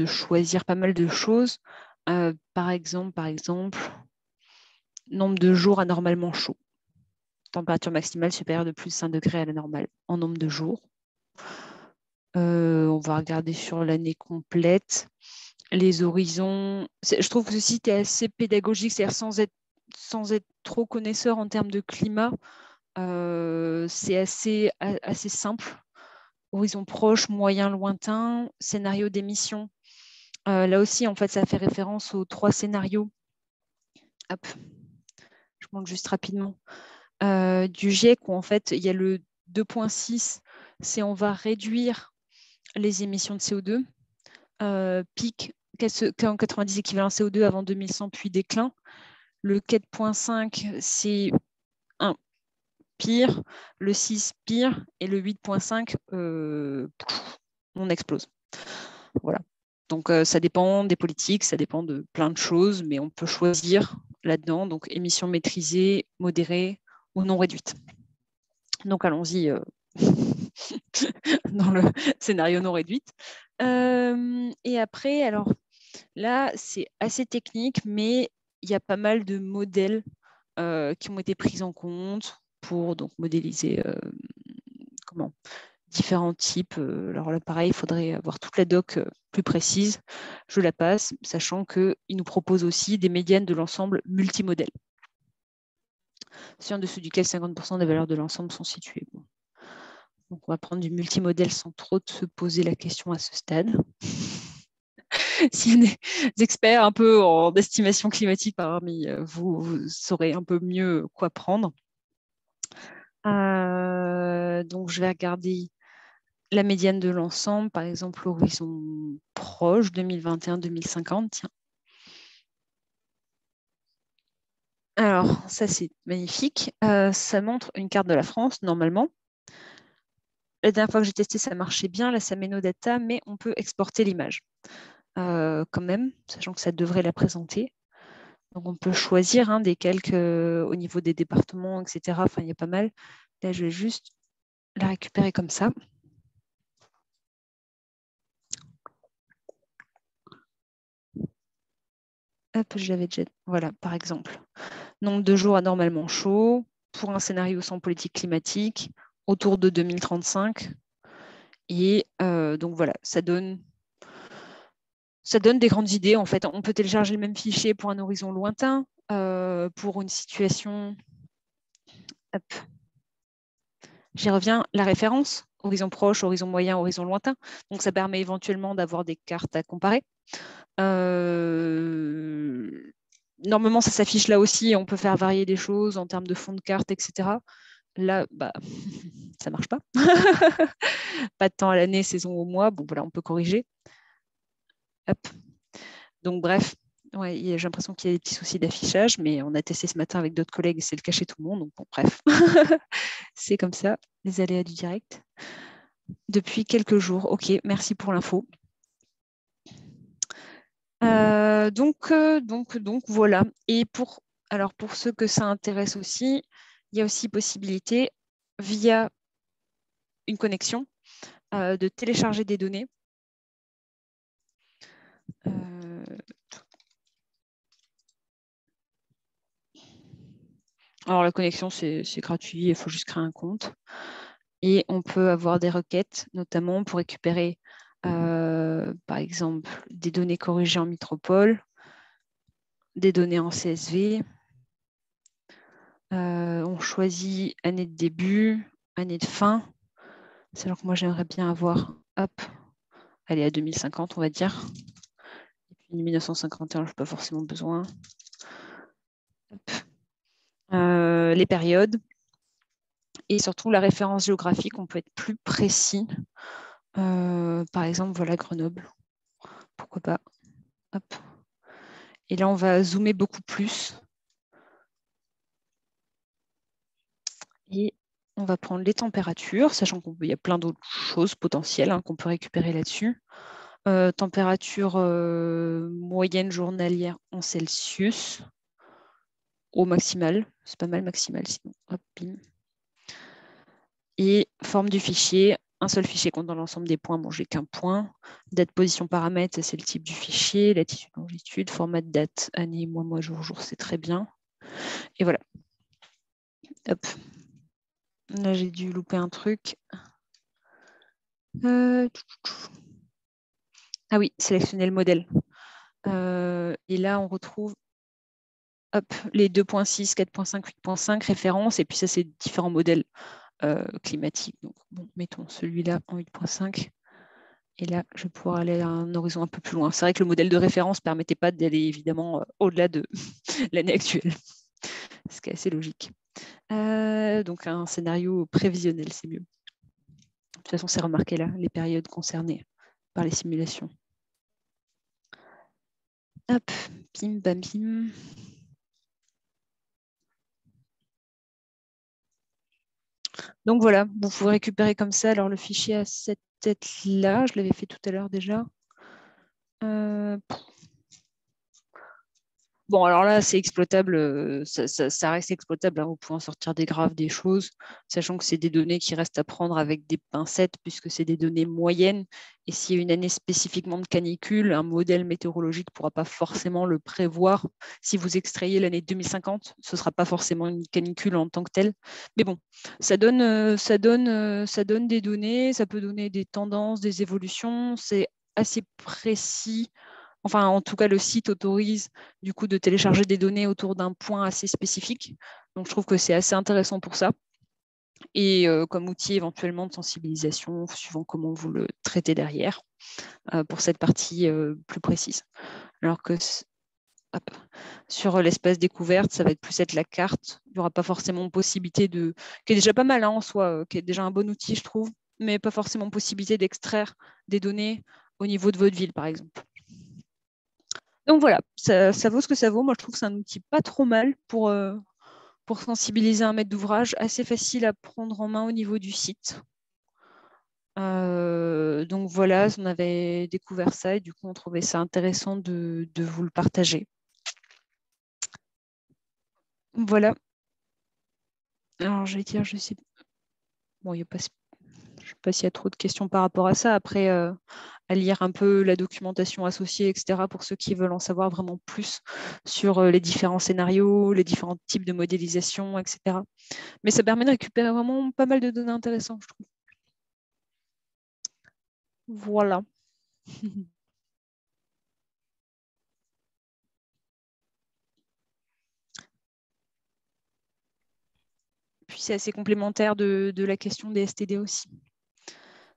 choisir pas mal de choses. Par exemple, nombre de jours anormalement chaud. Température maximale supérieure de plus de 5 degrés à la normale en nombre de jours. On va regarder sur l'année complète. Les horizons. Je trouve que ce site est assez pédagogique, c'est-à-dire sans être trop connaisseur en termes de climat. C'est assez simple. Horizon proche, moyen, lointain, scénario d'émission. Là aussi, en fait, ça fait référence aux 3 scénarios. Hop. Je montre juste rapidement. Du GIEC, où en fait, il y a le 2.6, c'est on va réduire les émissions de CO2. Pic 90 équivalents CO2 avant 2100, puis déclin. Le 4.5, c'est pire, le 6 pire, et le 8.5, on explose. Voilà. Donc, ça dépend des politiques, ça dépend de plein de choses, mais on peut choisir là-dedans, donc émissions maîtrisées, modérées ou non réduites. Donc, allons-y dans le scénario non réduite. Et après, alors là, c'est assez technique, mais il y a pas mal de modèles qui ont été pris en compte pour donc modéliser différents types. Alors là, pareil, il faudrait avoir toute la doc plus précise. Je la passe, sachant qu'il nous propose aussi des médianes de l'ensemble multimodèle, c'est en dessous duquel 50% des valeurs de l'ensemble sont situées. Bon. Donc, on va prendre du multimodèle sans trop se poser la question à ce stade. S'il y a des experts un peu en estimation climatique parmi vous, vous saurez un peu mieux quoi prendre. Donc, je vais regarder la médiane de l'ensemble, par exemple, l'horizon proche, 2021-2050. Tiens. Alors, ça, c'est magnifique. Ça montre une carte de la France, normalement. La dernière fois que j'ai testé, ça marchait bien. Là, ça met nos data, mais on peut exporter l'image quand même, sachant que ça devrait la présenter. Donc, on peut choisir des calques au niveau des départements, etc. Enfin, il y a pas mal. Là, je vais juste la récupérer comme ça. Hop, je l'avais déjà. Voilà, par exemple. Nombre de jours anormalement chaud pour un scénario sans politique climatique autour de 2035. Et donc voilà, ça donne des grandes idées. En fait, on peut télécharger le même fichier pour un horizon lointain, pour une situation. Hop. J'y reviens. La référence, horizon proche, horizon moyen, horizon lointain. Donc ça permet éventuellement d'avoir des cartes à comparer. Normalement, ça s'affiche là aussi. On peut faire varier des choses en termes de fond de carte, etc. Là, ça marche pas. Pas de temps à l'année, saison au mois. Bon, voilà, on peut corriger. Hop. Donc, bref, ouais, j'ai l'impression qu'il y a des petits soucis d'affichage, mais on a testé ce matin avec d'autres collègues et c'est le cas chez tout le monde. Donc, bon, bref, c'est comme ça, les aléas du direct. Depuis quelques jours. OK, merci pour l'info. Donc, voilà. Et pour ceux que ça intéresse aussi, il y a aussi possibilité, via une connexion, de télécharger des données. Alors, la connexion, c'est gratuit, il faut juste créer un compte. Et on peut avoir des requêtes, notamment pour récupérer, par exemple, des données corrigées en métropole, des données en CSV. On choisit année de début, année de fin. C'est alors que moi, j'aimerais bien avoir, hop, allez, à 2050, on va dire. Et puis 1951, je n'ai pas forcément besoin. Les périodes. Et surtout, la référence géographique, on peut être plus précis. Par exemple, voilà, Grenoble. Pourquoi pas. Hop. Et là, on va zoomer beaucoup plus. Et on va prendre les températures, sachant qu'il y a plein d'autres choses potentielles qu'on peut récupérer là-dessus. Température moyenne journalière en Celsius au maximal. C'est pas mal maximal sinon. Hop, bim. Et forme du fichier, un seul fichier compte dans l'ensemble des points. Bon, j'ai qu'un point. Date, position, paramètres, c'est le type du fichier. Latitude, longitude, format de date, année, mois, jour, c'est très bien. Et voilà. Hop. Là, j'ai dû louper un truc. Ah oui, sélectionner le modèle. Et là, on retrouve les 2.6, 4.5, 8.5 références. Et puis ça, c'est différents modèles climatiques. Donc, bon, mettons celui-là en 8.5. Et là, je vais pouvoir aller à un horizon un peu plus loin. C'est vrai que le modèle de référence ne permettait pas d'aller évidemment au-delà de l'année actuelle, ce qui est assez logique. Donc un scénario prévisionnel, c'est mieux. De toute façon, c'est remarqué là, les périodes concernées par les simulations. Hop, bim, bam, bim. Donc voilà, vous pouvez récupérer comme ça. Alors le fichier a cette tête-là, je l'avais fait tout à l'heure déjà. Bon, alors là, c'est exploitable, ça reste exploitable. Vous pouvez en sortir des graphes, des choses, sachant que c'est des données qui restent à prendre avec des pincettes, puisque c'est des données moyennes. Et s'il y a une année spécifiquement de canicule, un modèle météorologique ne pourra pas forcément le prévoir. Si vous extrayez l'année 2050, ce ne sera pas forcément une canicule en tant que telle. Mais bon, ça donne des données, ça peut donner des tendances, des évolutions. C'est assez précis. Enfin, en tout cas, le site autorise du coup de télécharger des données autour d'un point assez spécifique. Donc, je trouve que c'est assez intéressant pour ça. Et comme outil éventuellement de sensibilisation, suivant comment vous le traitez derrière, pour cette partie plus précise. Alors que sur l'espace découverte, ça va être plus être la carte. Il n'y aura pas forcément possibilité de... qui est déjà pas mal en soi, qui est déjà un bon outil, je trouve, mais pas forcément possibilité d'extraire des données au niveau de votre ville, par exemple. Donc voilà, ça vaut ce que ça vaut. Moi, je trouve que c'est un outil pas trop mal pour sensibiliser un maître d'ouvrage, assez facile à prendre en main au niveau du site. Donc voilà, on avait découvert ça et du coup, on trouvait ça intéressant de vous le partager. Voilà. Alors, je vais dire, je sais. Bon, il n'y a pas. Je ne sais pas s'il y a trop de questions par rapport à ça. Après, à lire un peu la documentation associée, etc., pour ceux qui veulent en savoir vraiment plus sur les différents scénarios, les différents types de modélisation, etc. Mais ça permet de récupérer vraiment pas mal de données intéressantes, je trouve. Voilà. Puis c'est assez complémentaire de la question des STD aussi.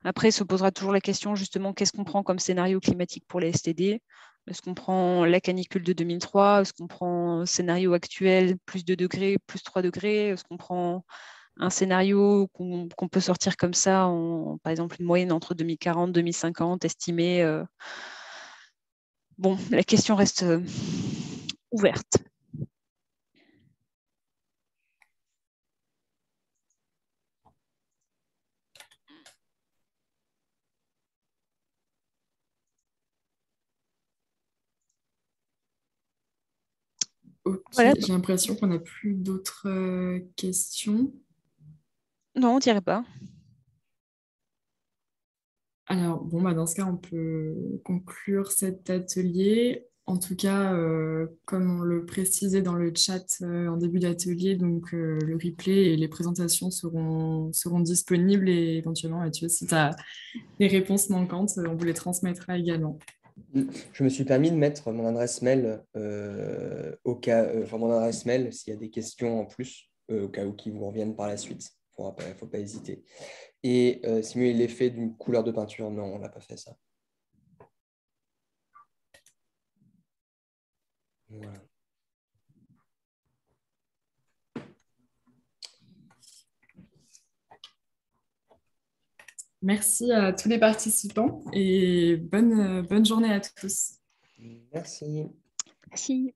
Après, se posera toujours la question justement, qu'est-ce qu'on prend comme scénario climatique pour les STD? Est-ce qu'on prend la canicule de 2003? Est-ce qu'on prend un scénario actuel, plus 2 degrés, plus 3 degrés? Est-ce qu'on prend un scénario qu'on peut sortir comme ça, par exemple une moyenne entre 2040 et 2050 estimée? Bon, la question reste ouverte.
Ok,
Voilà.
j'ai l'impression qu'on n'a plus d'autres questions.
Non, on dirait pas.
Alors, bon, dans ce cas, on peut conclure cet atelier. En tout cas, comme on le précisait dans le chat en début d'atelier, donc le replay et les présentations seront disponibles et éventuellement, Mathieu, si tu as des réponses manquantes, on vous les transmettra également.
Je me suis permis de mettre mon adresse mail mon adresse mail s'il y a des questions en plus, au cas où qui vous reviennent par la suite. Il ne faut pas hésiter. Et simuler l'effet d'une couleur de peinture, non, on n'a pas fait ça. Voilà.
Merci à tous les participants et bonne journée à tous.
Merci.
Merci.